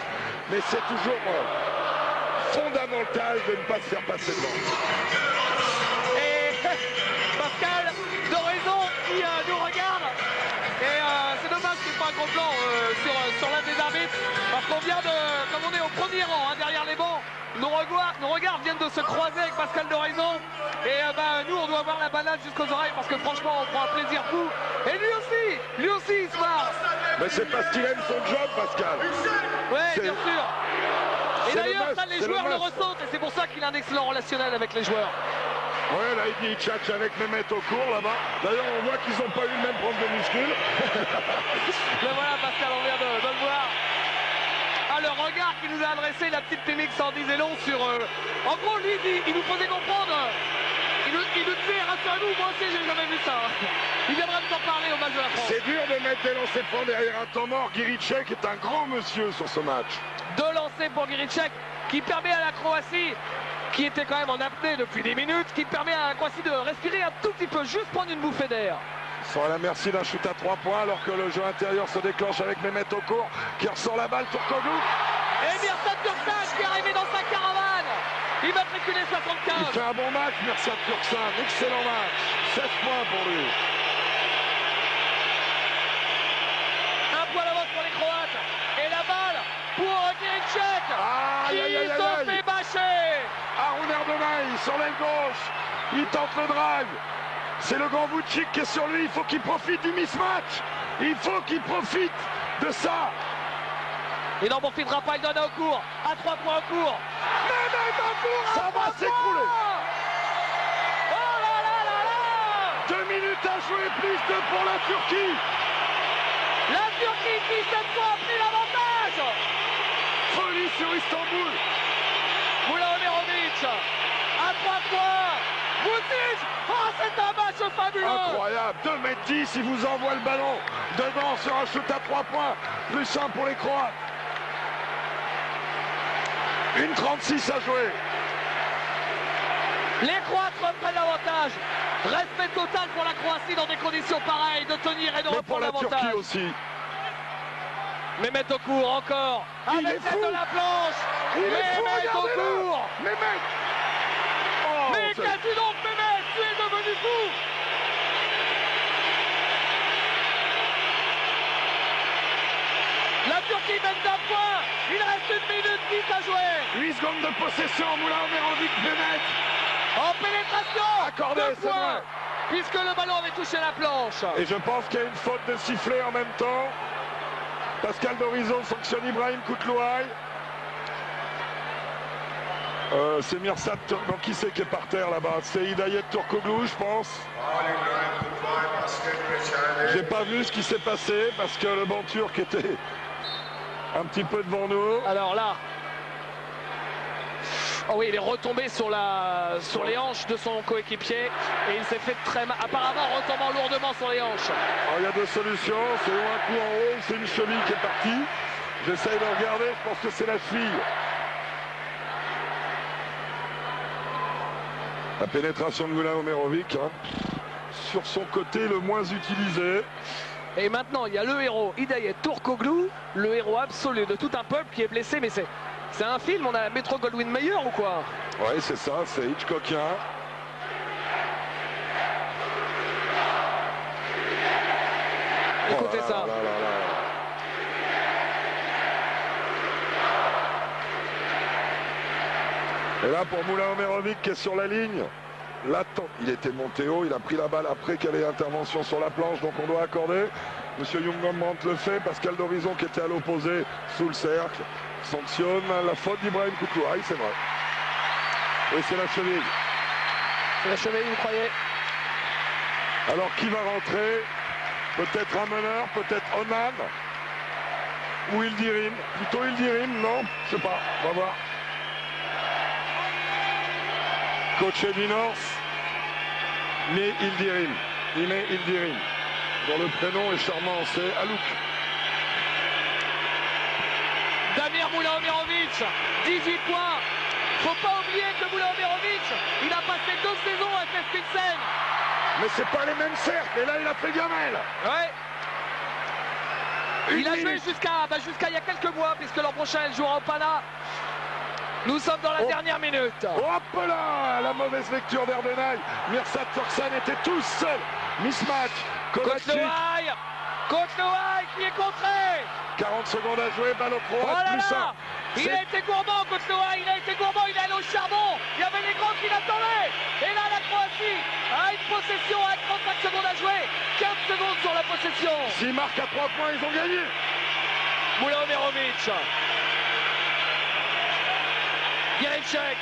Mais c'est toujours fondamental de ne pas se faire passer devant. Et Pascal Dorizon qui nous regarde. Et c'est dommage qu'il n'y ait pas un gros plan sur l'un des arbitres. Parce qu'on vient de, comme on est au premier rang, hein, derrière les bancs, nos regards viennent de se croiser avec Pascal Dorizon. Et nous on doit avoir la banane jusqu'aux oreilles parce que franchement on prend un plaisir fou. Et lui aussi il se marre. Mais c'est parce qu'il aime son job, Pascal. Ouais, bien sûr. Et d'ailleurs, les joueurs le ressentent et c'est pour ça qu'il a un excellent relationnel avec les joueurs. Ouais, là il dit tchatch avec Mehmet au cours là-bas. D'ailleurs, on voit qu'ils n'ont pas eu le même prof de muscule. Mais voilà, Pascal, on vient de le voir. Ah, le regard qu'il nous a adressé, la petite mimique sans disait long sur... En gros, lui, il nous faisait comprendre. Il nous disait, rassurez-vous, moi aussi, j'ai jamais vu ça. Il viendra nous en parler au match de la France. C'est dur de mettre des lancers francs derrière un temps mort. Guiricek est un grand monsieur sur ce match. 2 lancers pour Guiricek qui permet à la Croatie, qui était quand même en apnée depuis 10 minutes, qui permet à la Croatie de respirer un tout petit peu, juste prendre une bouffée d'air. Ils sont à la merci d'un shoot à 3 points alors que le jeu intérieur se déclenche avec Mehmet au cours qui ressort la balle, Turkoglu. Et Mirsad Turksan qui est arrivé dans sa caravane. Il va reculer 75. Il fait un bon match, Mirsad Turksan, excellent match. 16 points pour lui. Un point d'avance pour les Croates. Et la balle pour Guiricek qui se fait bâcher. Harun Erdonay sur l'aile gauche. Il tente le drive. C'est le grand Vucic qui est sur lui. Il faut qu'il profite du mismatch. Il faut qu'il profite de ça. Il n'en profitera pas, il donne au cours. À 3 points au cours. Mehmet au cours. Ça va s'écrouler. Oh là là là là. 2 minutes à jouer, plus 2 pour la Turquie. La Turquie qui cette fois a pris l'avantage. Folie sur Istanbul. Moula Omerovic à 3 points. Vucic. Oh, c'est un match fabuleux. Incroyable. 2m10, il vous envoie le ballon dedans sur un shoot à 3 points. Plus 1 pour les Croates. 1:36 à jouer. Les Croates reprennent l'avantage. Respect total pour la Croatie dans des conditions pareilles, de tenir et de reprendre l'avantage. Pour la Turquie aussi. Mehmet au cours encore. Il avec est tête fou. de la planche. Mehmet au cours. Mehmet. Oh, Mais qu'as-tu donc, Mehmet? Tu es devenu fou. La Turquie mène d'un point. Il reste 1 minute 10 à jouer. 8 secondes de possession. Moula Omerovic, Mehmet. En pénétration. Accordé, 2 c'est points. vrai. Puisque le ballon avait touché la planche. Et je pense qu'il y a une faute de sifflet en même temps. Pascal Dorizon sanctionne Ibrahim Koutlouaï. C'est Mirsad Turkoglu. Donc qui c'est qui est par terre là-bas? C'est Hidayet Turkoglu, je pense. J'ai pas vu ce qui s'est passé parce que le banc turc était un petit peu devant nous. Alors là, oh oui, il est retombé sur les hanches de son coéquipier et il s'est fait très mal, apparemment retombant lourdement sur les hanches. Alors, il y a 2 solutions, c'est ou un coup en haut, c'est une cheville qui est partie. J'essaye de regarder, je pense que c'est la cheville. La pénétration de Moula Omerovic, hein, sur son côté le moins utilisé. Et maintenant, il y a le héros Hidayet Turkoglu, le héros absolu de tout un peuple qui est blessé, mais c'est un film, on a Metro Goldwyn Mayer ou quoi? Oui, c'est ça, c'est Hitchcockien. Écoutez ça. Là, là, là. Et là, pour Moula Omerovic qui est sur la ligne, là, il était monté haut, il a pris la balle après qu'elle ait intervention sur la planche, donc on doit accorder. Monsieur Jungmann le fait, Pascal Dorizon qui était à l'opposé sous le cercle sanctionne la faute d'Ibrahim Koutlouaï, c'est vrai. Et c'est la cheville. C'est la cheville, vous croyez? Alors qui va rentrer? Peut-être un meneur, peut-être Onan ou Ildirim. Plutôt Ildirim, non? Je sais pas, on va voir. Coach Eddie North, mais Ildirim. Il met Ildirim. Dont le prénom est charmant, c'est Alouk. Damir Moula Omerovic, 18 points. Faut pas oublier que Moula Omerovic, il a passé 2 saisons à FF Pilsen. Mais c'est pas les mêmes cercles, et là il a fait gamelle. Ouais. Il a joué jusqu'à il y a quelques mois, puisque l'an prochain il jouera au Pana. Nous sommes dans la dernière minute. Hop là, la mauvaise lecture d'Erdonay. Mirsad Turksan était tout seul. Mismatch. Koutlouaï qui est contré. 40 secondes à jouer, balle au Croate, Oh là plus là. 1. Il a été gourmand, Koutlouaï, il a été gourmand, il est allé au charbon. Il y avait les grands qui l'attendaient. Et là, la Croatie a une possession avec 35 secondes à jouer. 15 secondes sur la possession. S'ils marquent à 3 points, ils ont gagné. Moula Omerovic. Giereczek.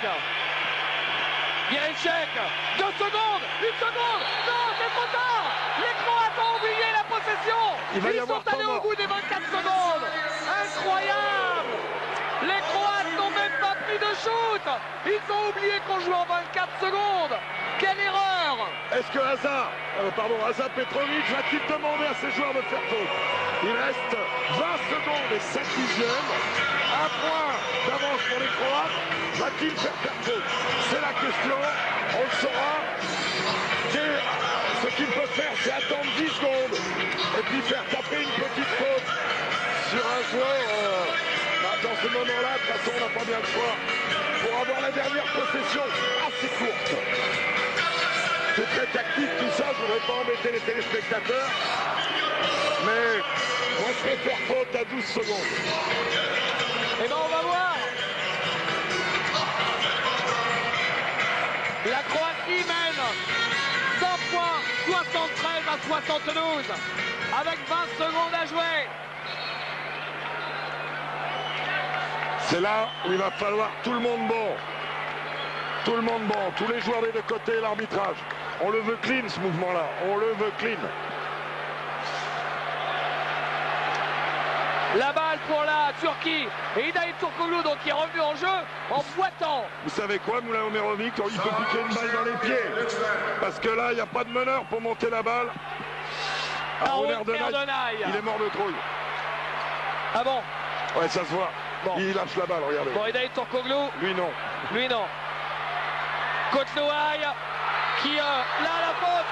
Giereczek. 2 secondes. 1 seconde. Non, c'est trop tard. Les Croates ont oublié la possession. Ils sont allés au bout des 24 secondes. Incroyable. Les Croates n'ont même pas pris de shoot. Ils ont oublié qu'on jouait en 24 secondes. Quelle erreur. Est-ce que Asa Petrovic va-t-il demander à ses joueurs de faire faute? Il reste 20 secondes et 7 dixièmes. Un point d'avance pour les Croates. Va-t-il faire faute? C'est la question. On le saura. Ce qu'il peut faire, c'est attendre 10 secondes et puis faire taper une petite faute sur un joueur. Dans ce moment-là, de toute façon, on n'a pas bien le choix pour avoir la dernière possession assez courte. C'est très tactique tout ça, je ne voudrais pas embêter les téléspectateurs. Mais moi je préfère faute à 12 secondes. Et bien on va voir. La Croatie mène 100 points, 73 à 72, avec 20 secondes à jouer. C'est là où il va falloir tout le monde bon. Tout le monde bon, tous les joueurs des deux côtés, l'arbitrage. On le veut clean ce mouvement-là, on le veut clean. La balle pour la Turquie. Et Hidayet Turkoglu donc qui est revenu en jeu en boitant. Vous savez quoi, Moulin Omerovic, il peut piquer une balle dans les pieds. Parce que là, il n'y a pas de meneur pour monter la balle. Aaron Erdenay, il est mort de trouille. Ah bon? Ouais, ça se voit. Bon. Il lâche la balle, regardez. Bon, Hidayet Turkoglu. Lui non. Lui non. Kotlouaï qui là la faute.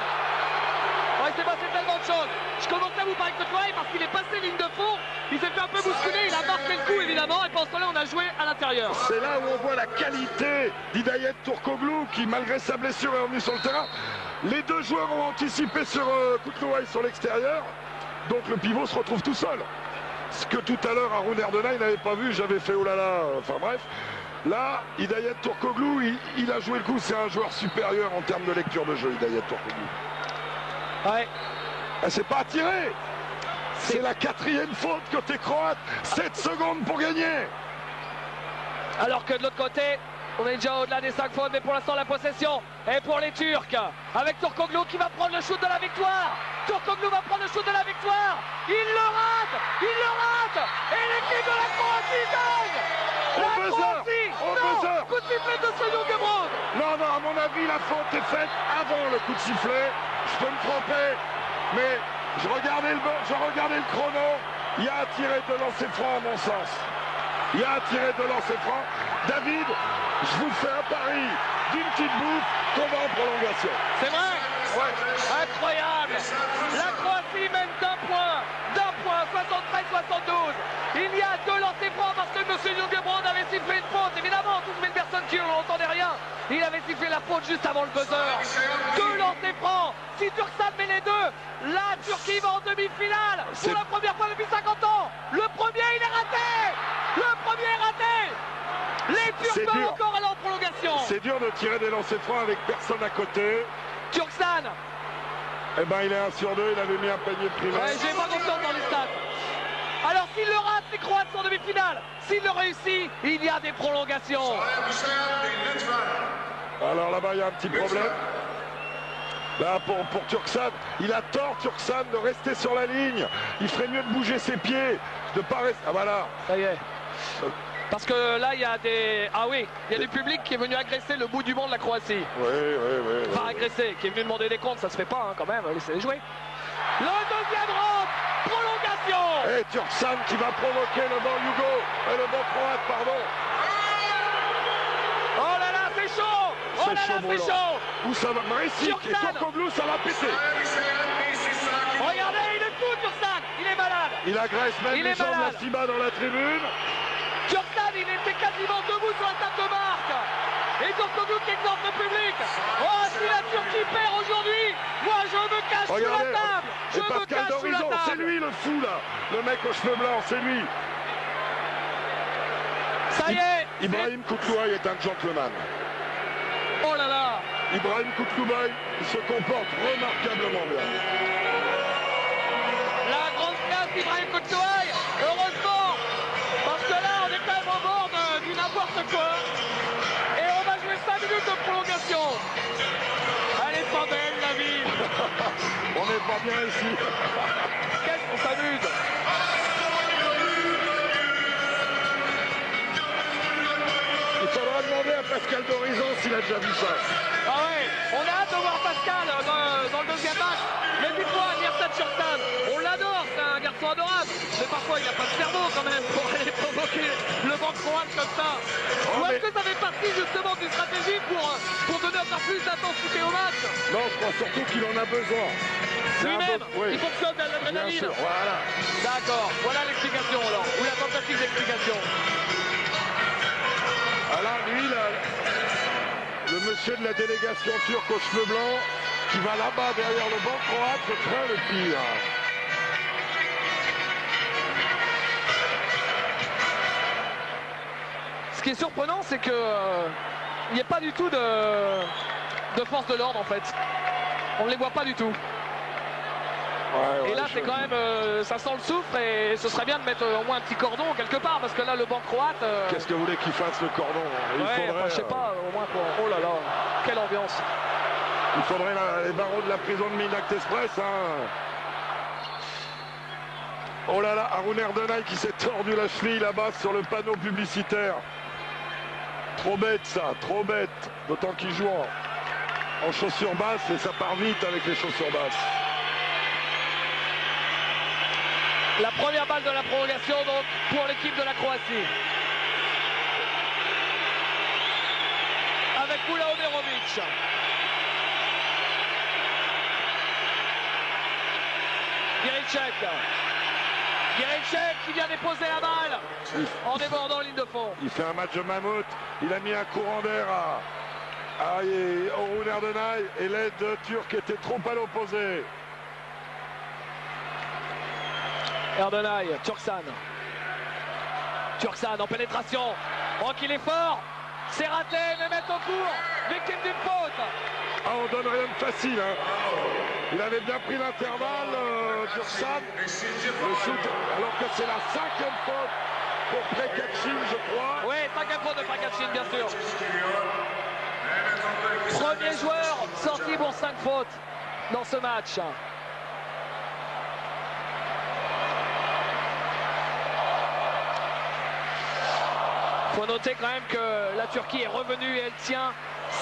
Oh, il s'est passé tellement de choses. Je commence à vous parler de Kotlouaï parce qu'il est passé ligne de fond. Il s'est fait un peu bousculer, il a marqué le coup évidemment et pendant ce temps-là on a joué à l'intérieur. C'est là où on voit la qualité d'Hidayet Turkoglu qui malgré sa blessure est revenu sur le terrain. Les deux joueurs ont anticipé sur Kotlouaï sur l'extérieur. Donc le pivot se retrouve tout seul. Ce que tout à l'heure Haroun Erdenay n'avait pas vu, j'avais fait oh là là, enfin bref. Là, Hidayet Turkoglu, il a joué le coup, c'est un joueur supérieur en termes de lecture de jeu, Hidayet Turkoglu. Ouais. C'est pas tiré. C'est la 4e faute côté croate. 7 secondes pour gagner. Alors que de l'autre côté, on est déjà au-delà des 5 fautes, mais pour l'instant la possession est pour les Turcs. Avec Turkoglu qui va prendre le shoot de la victoire. Turkoglu va prendre le shoot de la victoire. Il le rate. Il le rate. Et l'équipe de la Croatie gagne. La Croatie. Non, coup de sifflet de Sonny Gebron. Non, à mon avis, la faute est faite avant le coup de sifflet. Je peux me tromper, mais je regardais le chrono. Il y a un tiré de lancer franc à mon sens. Il y a un tiré de lancer franc. David, je vous fais un pari d'une petite bouffe qu'on va en prolongation. C'est vrai? Ouais. Incroyable. La Croatie mène d'un point, 73-72. Il y a 2 lancers francs parce que M. Ljungbrand avait sifflé une faute. Évidemment, 12 000 personnes qui n'entendaient rien. Il avait sifflé la faute juste avant le buzzer. 2 lancers francs. Si Turksan met les 2, la Turquie va en demi-finale pour la première fois depuis 50 ans. Le premier, il est raté. Le premier est raté. Les Turcs peuvent encore aller en prolongation. C'est dur de tirer des lancers francs avec personne à côté. Turksan. Eh ben il est 1 sur 2, il avait mis un panier primaire. Ouais, j'ai pas confiance dans les stats. Alors s'il le rate, les Croates sont en demi-finale. S'il le réussit, il y a des prolongations. Alors là-bas, il y a un petit problème. Là, pour Turksan, il a tort, Turksan, de rester sur la ligne. Il ferait mieux de bouger ses pieds, de pas rester... Ah voilà. Ça y est. Parce que là, il y a des... Ah oui, il y a du public qui est venu agresser le bout du monde de la Croatie. Oui. Enfin, agresser, qui est venu demander des comptes, ça se fait pas quand même, laissez-les jouer. Le deuxième round, prolongation. Et Turksan qui va provoquer le bon le bon croate, pardon. Oh là là, c'est chaud. Oh là là, c'est chaud. Où ça va? Mresic et Turkoglu, ça va péter. Regardez, il est fou, Turksan. Il est malade. Il agresse même les gens de la FIBA dans la tribune. Turksan, il était quasiment debout sur la table de marque. Et Turkoglu qui exhorte le public. Oh, si la Turquie perd aujourd'hui, moi je me cache sous la table. Je me cache sous la table. C'est lui le fou là. Le mec aux cheveux blancs, c'est lui. Ça y est. Ibrahim Kutlouaï est un gentleman. Oh là là. Ibrahim Kutlouaï se comporte remarquablement bien. La grande classe d'Ibrahim Kutlouaï, heureusement, parce que là on est quand même au bord du n'importe quoi. minutes de prolongation. Elle est pas belle la vie. On n'est pas bien ici. Qu'est-ce qu'on s'amuse. Il faudra demander à Pascal d'Horizon s'il a déjà vu ça. Ah ouais, on a hâte de voir Pascal dans le deuxième match. Mais dites-moi, Mirsad Turksan, on l'adore, c'est un garçon adorable. Mais parfois il n'a pas de cerveau quand même pour aller provoquer le banc croate comme ça. Ou est-ce que ça fait partie justement d'une stratégie pour donner encore plus d'intensité au match? Non, je crois surtout qu'il en a besoin. Lui-même, oui. il fonctionne à Bien l'adrénaline. sûr, voilà. D'accord, voilà l'explication alors, ou la tentative d'explication. Alors lui, le monsieur de la délégation turque aux cheveux blancs, qui va là-bas derrière le banc croate, je crains le pire. Ce qui est surprenant, c'est que il n'y a pas du tout de force de l'ordre en fait. On ne les voit pas du tout. Ouais, et là, c'est quand même, ça sent le soufre et ce serait bien de mettre au moins un petit cordon quelque part parce que là, le banc croate. Qu'est-ce que vous voulez qu'il fasse le cordon? Il faudrait, enfin, je sais pas, au moins pour. Oh là là, quelle ambiance! Il faudrait les barreaux de la prison de Minact Express. Hein. Oh là là, Haroun Erdenay qui s'est tordu la cheville là-bas sur le panneau publicitaire. Trop bête ça, trop bête. D'autant qu'il joue en chaussures basses et ça part vite avec les chaussures basses. La première balle de la prolongation donc pour l'équipe de la Croatie. Avec Mula Omerovic. Giricek. Giricek qui vient déposer la balle en débordant ligne de fond. Il fait un match de mammouth. Il a mis un courant d'air à Haroun Erdenay et l'aide turque était trop à l'opposé. Erdenay, Turksan. Turksan en pénétration. Oh qu'il est fort. C'est raté, Mehmet Okur, victime d'une faute. Ah, on donne rien de facile. Hein. Il avait bien pris l'intervalle, Turksan. Le shoot, alors que c'est la 5e faute pour Prekačin, je crois. Oui, 5e faute de Prekačin, bien sûr. Premier joueur sorti pour 5 fautes dans ce match. Il faut noter quand même que la Turquie est revenue et elle tient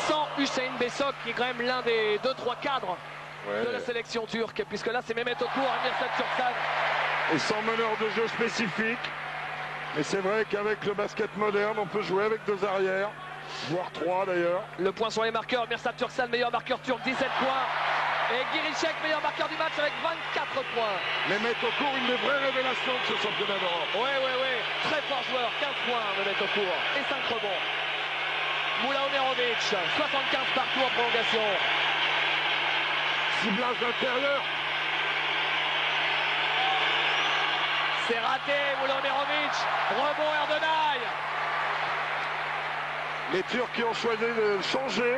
sans Hüseyin Besok qui est quand même l'un des 2-3 cadres de la sélection turque, puisque là c'est Mehmet Okur et Mirsad Turksan. Et sans meneur de jeu spécifique. Mais c'est vrai qu'avec le basket moderne, on peut jouer avec 2 arrières, voire 3 d'ailleurs. Le point sur les marqueurs, Mirsad Turksan, meilleur marqueur turc, 17 points. Et Giricek, meilleur marqueur du match avec 24 points. Mehmet Okur, une des vraies révélations de ce championnat d'Europe. Oui. Très fort joueur, 15 points Mehmet Okur et 5 rebonds. Mula Omerovic, 75 partout en prolongation. Ciblage d'intérieur. C'est raté, Mula Omerovic. Rebond Erdenay. Les Turcs qui ont choisi de changer.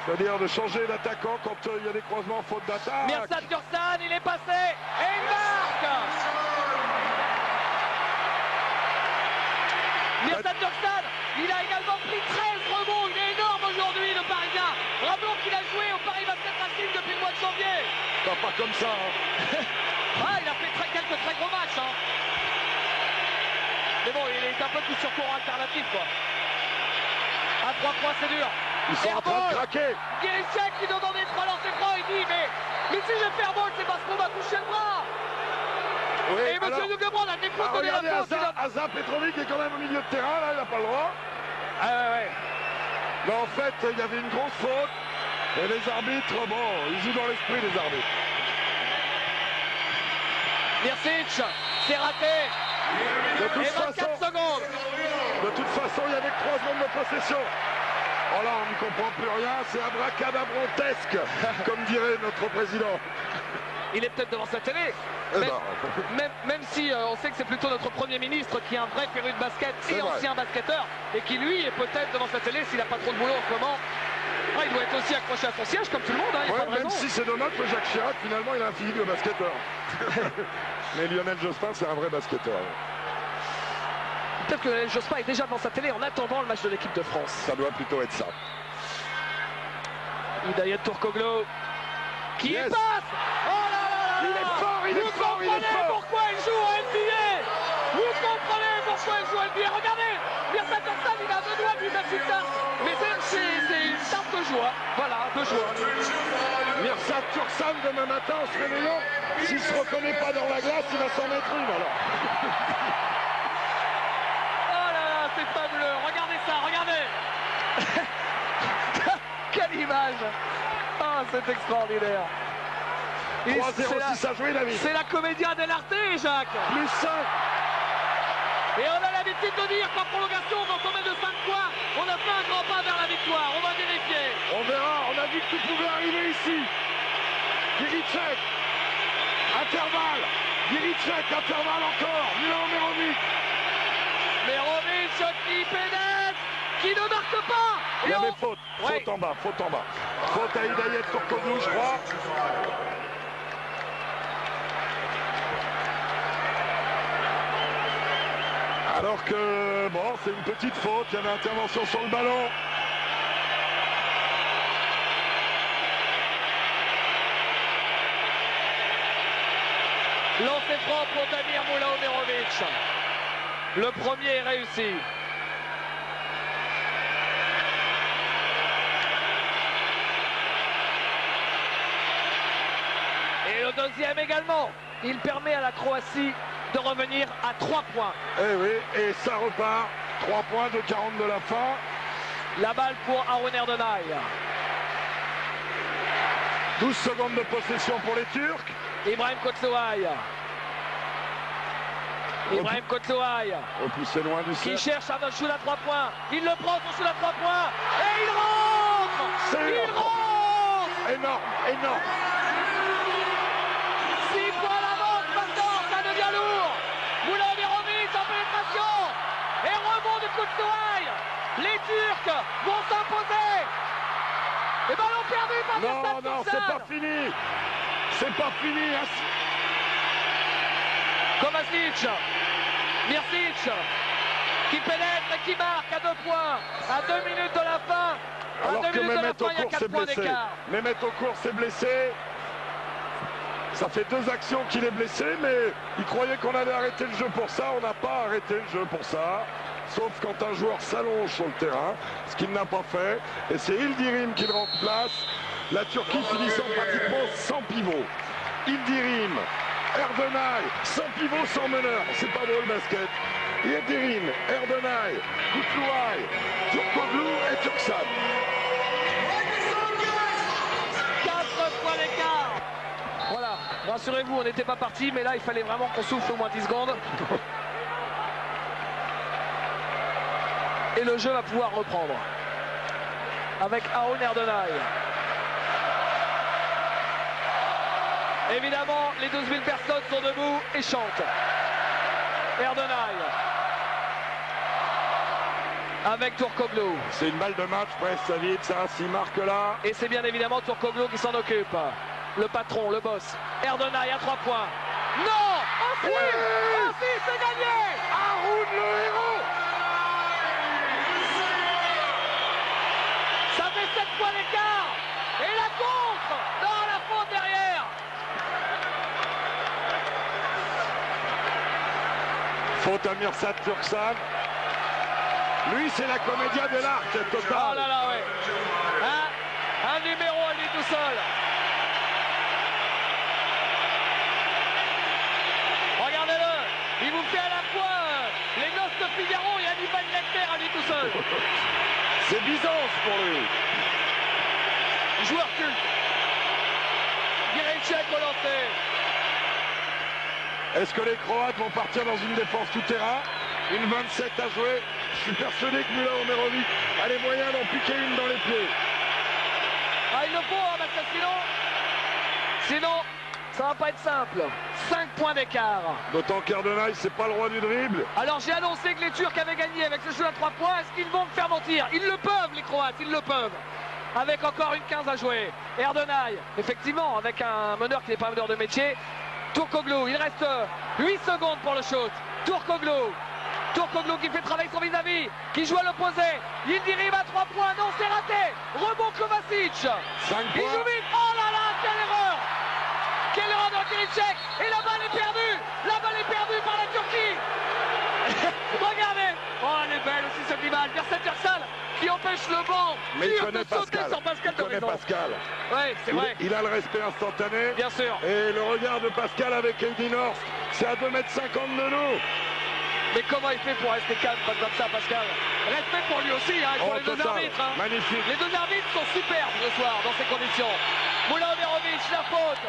C'est-à-dire de changer d'attaquant quand il y a des croisements en faute d'attaque. Mirsad Turksan, il est passé et il marque. Mirsad Turksan, il a également pris 13 rebonds. Il est énorme aujourd'hui, le Parisien. Rappelons qu'il a joué au Paris Basket Racing depuis le mois de janvier. Pas comme ça. Hein. Il a fait quelques très gros matchs. Hein. Mais bon, il est un peu plus sur courant alternatif, quoi. À 3 points, c'est dur. Ils sont en train de craquer. Giricek qui demande des 3 lancers francs. Il dit mais si je fais ball, c'est parce qu'on m'a touché le bras. Oui, et monsieur Nugebron a défaut de regardez Asa Petrovic est quand même au milieu de terrain, là, il n'a pas le droit. Ouais. Mais en fait, il y avait une grosse faute. Et les arbitres, bon, ils jouent dans l'esprit, les arbitres. Mirsic, c'est raté. De toute et 24 façon, secondes. De toute façon, il y avait que 3 secondes de possession. Oh là, on ne comprend plus rien, c'est abracadabrantesque, comme dirait notre président. Il est peut-être devant sa télé. Même si on sait que c'est plutôt notre Premier ministre qui est un vrai féru de basket et ancien basketteur, et qui lui est peut-être devant sa télé s'il n'a pas trop de boulot en ce moment. Il doit être aussi accroché à son siège comme tout le monde. Hein, même si c'est dommage que Jacques Chirac, finalement, il a un physique de basketteur. Mais Lionel Jospin, c'est un vrai basketteur. Peut-être que Lionel Jospin est déjà devant sa télé en attendant le match de l'équipe de France. Ça doit plutôt être ça. Hidayet Turkoglu qui Yes. passe. Oh là là là. Il est fort, il est fort, il est Vous comprenez fort. pourquoi il joue à NBA. Vous comprenez pourquoi il joue à NBA. Regardez, Mirza Turksan, il a deux doigts de lui mettre une tarte. Mais c'est une tarte de joie. Voilà, de joie. Mirza Turksan, demain matin, en se réveillant, s'il ne se reconnaît pas dans la glace, il va s'en mettre une alors. Oh là là, c'est fabuleux. Regardez ça, regardez. Quelle image. Oh, c'est extraordinaire. Et 3-0-6 à jouer, David. c'est la comédia dell'arte, Jacques. Plus 5. Et on a l'habitude de dire qu'en prolongation, quand on met de 5 points, on a fait un grand pas vers la victoire. On va vérifier. On verra, on a dit que tout pouvait arriver ici. Giricek. Intervalle. Giricek, intervalle encore. Milan Merovic. Merovic qui pénètre, qui ne marque pas. Il y Et avait on- faute. Ouais. Faute en bas, faute en bas. Faute à Hidayet Turkoglu, je crois. Alors que, bon, c'est une petite faute. Il y avait intervention sur le ballon. Lancé franc pour Damir Moula-Omerovic. Le premier est réussi. Et le deuxième également. Il permet à la Croatie de revenir à 3 points. Eh oui, et ça repart. 3 points de 40 de la fin. La balle pour Harun Erdonay. 12 secondes de possession pour les Turcs. Ibrahim Kotsouaï. Ibrahim Kotsouaï Repoussé loin du qui cercle. cherche un shoot à 3 points. Il le prend, son shoot à 3 points. Et il rentre. C'est Il rentre. énorme, énorme. 6 points à l'avance maintenant, ça devient lourd. Moula-Omerovic en pénétration. Et rebond de Kotsouaï. Les Turcs vont s'imposer. Et ballon perdu par Non, Mirza non, Turksan. c'est pas fini. C'est pas fini. Kovacic, Mircic, qui pénètre et qui marque à 2 points, à 2 minutes de la fin. À Alors 2 que minutes de la Mehmet fin, il y a Okur 4 s'est points blessé. d'écart. Mehmet Okur s'est blessé. Ça fait 2 actions qu'il est blessé, mais il croyait qu'on allait arrêter le jeu pour ça. On n'a pas arrêté le jeu pour ça. Sauf quand un joueur s'allonge sur le terrain, ce qu'il n'a pas fait. Et c'est Yildirim qui le remplace. La Turquie finissant pratiquement sans pivot. Yildirim, Erdonay, sans pivot, sans meneur. C'est pas beau le basket. Yildirim, Erdonay, Kutluay, Turkoglu et Turksan. 4 points d'écart. Voilà, rassurez-vous, on n'était pas parti, mais là, il fallait vraiment qu'on souffle au moins 10 secondes. Et le jeu va pouvoir reprendre. Avec Harun Erdonay. Évidemment, les 12 000 personnes sont debout et chantent. Erdonay. Avec Turkoglu. C'est une balle de match, presque, ça vite, ça, s'il marque là. Et c'est bien évidemment Turkoglu qui s'en occupe. Le patron, le boss. Erdonay à 3 points. Non! Aussi! Oui! Aussi, c'est gagné! Harun le héros! Ça fait 7 points d'écart! Et la contre! Dans la faute derrière! Faute à Mirza Turksan. Lui, c'est la comédia de l'art, total. Oh là là, ouais. Un numéro à lui tout seul. Regardez-le. Il vous fait à la fois les noces de Figaro et Hannibal Lecter à lui tout seul. C'est Byzance pour lui. Joueur culte. Giricek au lancer. Est-ce que les Croates vont partir dans une défense tout-terrain? Une 27 à jouer. Je suis persuadé que Moula-Omerovic a les moyens d'en piquer une dans les pieds. Ah, il le faut, hein, parce que sinon, ça va pas être simple. 5 points d'écart. D'autant qu'Erdonay, c'est pas le roi du dribble. Alors j'ai annoncé que les Turcs avaient gagné avec ce jeu à 3 points. Est-ce qu'ils vont me faire mentir? Ils le peuvent, les Croates, ils le peuvent. Avec encore une 15 à jouer. Erdonay, effectivement, avec un meneur qui n'est pas un meneur de métier. Turkoglu, il reste 8 secondes pour le shoot. Turkoglu. Turkoglu qui fait travailler son vis-à-vis, qui joue à l'opposé. Yildirim à 3 points, non c'est raté. Rebond Kovacic. 5 Il points. joue vite. Oh là là, quelle erreur. Quelle erreur de Kiricek. Et la balle est perdue. La balle est perdue par la Turquie. Regardez. Oh elle est belle aussi cette image. Verset Turksan qui empêche le banc Mais il dur connaît de sauter Pascal. sur Pascal Il connaît Torreson. Pascal. Ouais, c'est vrai. Il a le respect instantané. Bien sûr. Et le regard de Pascal avec Heidi North, c'est à 2,50 m de nous. Mais comment il fait pour rester calme pas comme ça, Pascal? Respect pour lui aussi, hein, et pour Oh, les deux total. arbitres. Hein. Magnifique. Les deux arbitres sont superbes ce soir dans ces conditions. Moulin Omerovic, la faute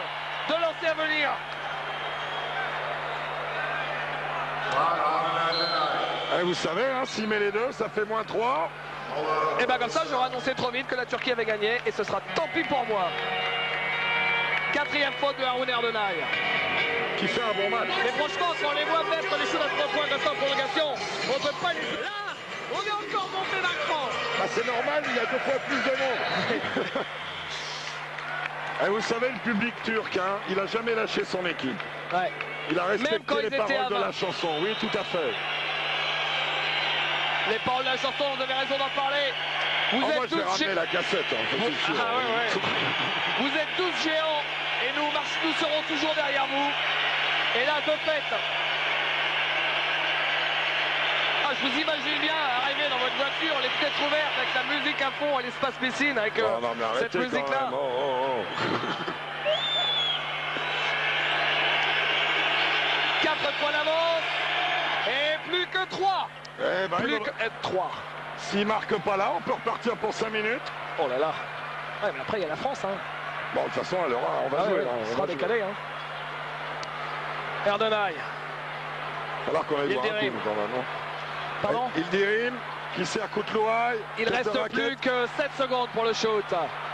de lancer à venir. Et vous savez, hein, s'il met les deux, ça fait -3. Et bien comme ça, j'aurais annoncé trop vite que la Turquie avait gagné et ce sera tant pis pour moi. 4e faute de Haroun Erdenay. Qui fait un bon match. Mais franchement, quand on les voit mettre les shoots à 3 points de en prolongation, on ne peut pas les... Là, on est encore monté d'un cran. Bah, c'est normal, il y a 2 fois plus de monde. Et vous savez, le public turc, hein, il a jamais lâché son équipe. Ouais. Il a Même quand respecté ils les étaient paroles à de 20. la chanson. Oui, tout à fait. Les paroles de la chanson, vous avez raison d'en parler. Vous Oh, êtes moi, je vais tous ramener gé- la cassette. Hein, ça, c'est sûr. Ah, ouais. Vous êtes tous géants et nous serons toujours derrière vous. Et là, de fait, je vous imagine bien arriver dans votre voiture, les fenêtres ouvertes, avec la musique à fond à l'espace piscine, avec Oh, non, mais cette arrêtez musique-là. quand même. Oh. 4 points d'avance et plus que 3. Eh ben, Plus que 3. s'il marque pas là, on peut repartir pour 5 minutes. Oh là là. Ouais, mais après, il y a la France. Hein. Bon, de toute façon, on va jouer. Ouais, Là, ce on sera va jouer. décalé. Hein. Erdenay. Alors qu'on aille voir un coup, Yildirim. nous, quand même. Non Pardon. Yildirim qui sert Koutlouaï. Il reste plus que 7 secondes pour le shoot.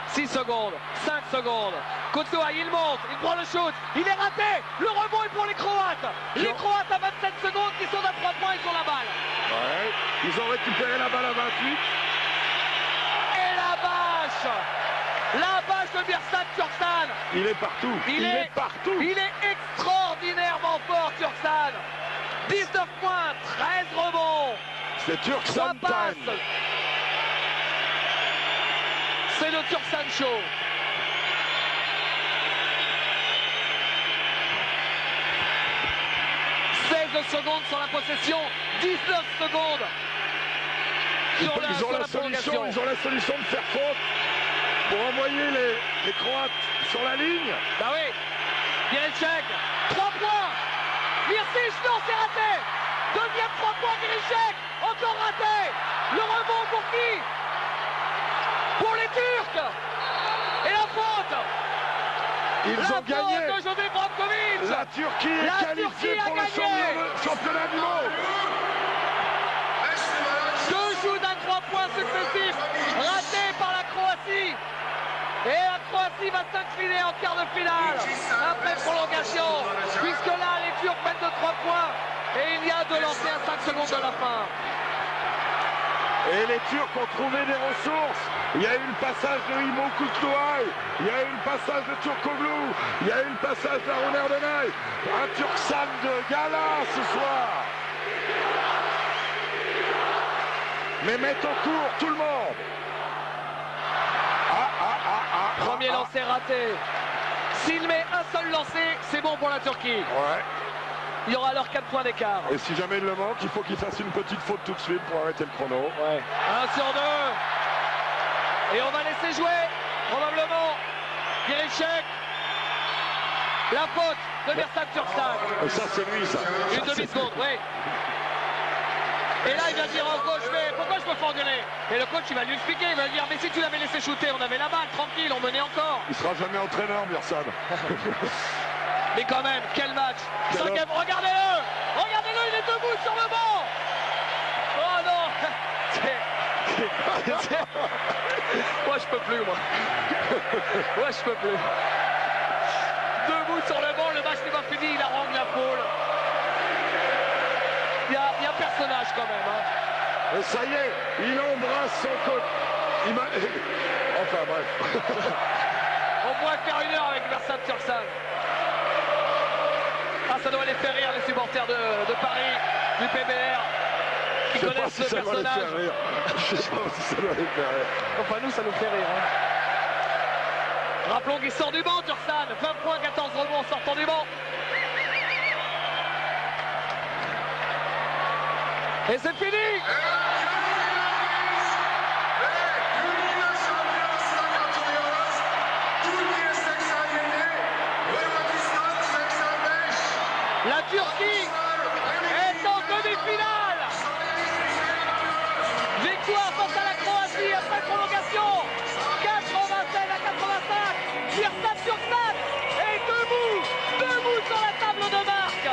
6 secondes, 5 secondes. Koutlouaï, il monte, il prend le shoot. Il est raté. Le rebond est pour les Croates. Les Croates à 27 secondes qui sont à 3 points, ils ont la balle. Ouais. Ils ont récupéré la balle à 28. Et la bâche de Mirsad Turksan. Il est partout. Il est partout. Il est extraordinairement fort, Turksan. 19 points, 13 rebonds. C'est 3 Turksan passes. time. C'est le Turksan Show. Secondes sur la possession, 19 secondes sur la prolongation. Ils ont la solution de faire faute pour envoyer les Croates sur la ligne. Bah oui, Kiricek, 3 points. Mircic, non, c'est raté. Deuxième 3 points, Kiricek, encore raté. Le rebond pour qui? Pour les Turcs. Et la faute. Ils ont gagné. De José Brankovic. La Turquie est qualifiée pour le championnat du monde. 2 shoots à 3 points successifs ratés par la Croatie. Et la Croatie va s'incliner en quart de finale après prolongation, puisque là les Turcs mènent de 3 points et il y a de lancer à 5 secondes de la fin. Et les Turcs ont trouvé des ressources. Il y a eu le passage de Imo Koutlouaï, il y a eu le passage de Turkoglu, il y a eu le passage d'Haroun Erdenay. Un Turksan de gala ce soir. Mais mettent au cours tout le monde. Premier lancer raté. S'il met un seul lancer, c'est bon pour la Turquie. Ouais. Il y aura alors 4 points d'écart. Et si jamais il le manque, il faut qu'il fasse une petite faute tout de suite pour arrêter le chrono. Ouais. 1 sur 2. Et on va laisser jouer, probablement, Kiricek. La faute de Mirsad Turksan. Et ça, c'est lui, ça. Une demi-seconde, oui. Et là, il va dire au coach, mais pourquoi je me fais engueuler? Et le coach, il va lui expliquer, il va lui dire, mais si tu l'avais laissé shooter, on avait la balle, tranquille, on menait encore. Il sera jamais entraîneur, Mirsad. Mais quand même, quel match. Regardez-le. Regardez-le, il est debout sur le banc. Oh non. Moi, je peux plus, moi. Moi, je peux plus. Debout sur le banc, le match n'est pas fini, il harangue la foule. Il y a personnage quand même. Hein. Et ça y est, il embrasse son coach. Enfin bref. On pourrait faire 1 heure avec Mirsad Turksan. Ah, ça doit les faire rire, les supporters de Paris, du PBR. qui connaissent le personnage. Je sais pas si ça doit les faire rire. Enfin, nous, ça nous fait rire. Hein. Rappelons qu'il sort du banc, Tursan. 20 points, 14 rebonds en sortant du banc. Et c'est fini. La Turquie est en demi-finale. Victoire face à la Croatie après prolongation. 87 à 85. Mirsad Turksan est debout sur la table de marque.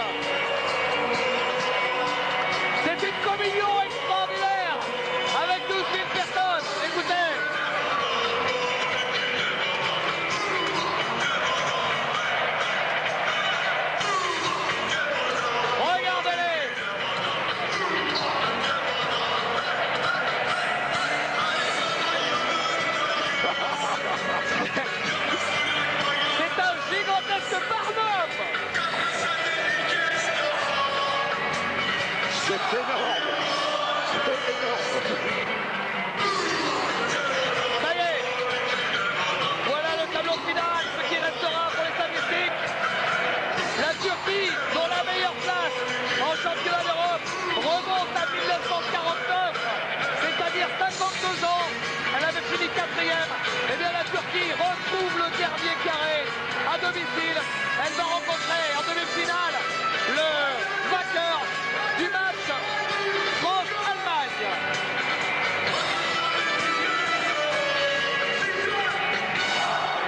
C'est une communion extraordinaire avec 12 000 personnes. Écoutez. Regardez-les. C'est un gigantesque Barnum. C'est énorme. C'est énorme. Ça y est. Voilà le tableau final, ce qui restera pour les statistiques. La Turquie, dont la meilleure place en championnat d'Europe, remonte à 1949, c'est-à-dire 52 ans. Elle avait fini 4e. Eh bien, la Turquie retrouve le dernier carré à domicile. Elle va rencontrer en demi-finale le vainqueur du match France-Allemagne.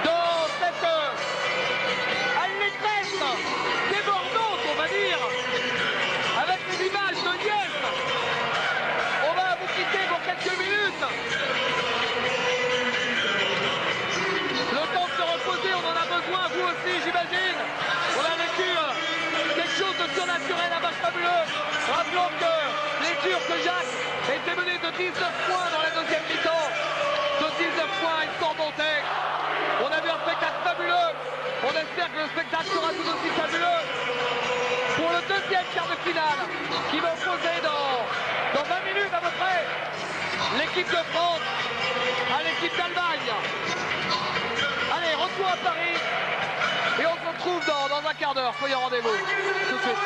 Dans cette allégresse débordante, on va dire, avec les images de Nice, on va vous quitter pour quelques minutes. Le temps de se reposer, on en a besoin, vous aussi j'imagine. On a vécu quelque chose de surnaturel, un match fabuleux. Rappelons que les Turcs, Jacques, étaient menés de 19 points dans la deuxième mi-temps. De 19 points, ils sont montés. On a vu un spectacle fabuleux. On espère que le spectacle sera tout aussi fabuleux pour le deuxième quart de finale qui va opposer dans 20 minutes à peu près l'équipe de France à l'équipe d'Allemagne. Allez, retour à Paris et on se retrouve dans un quart d'heure. Soyez au rendez-vous tout de suite.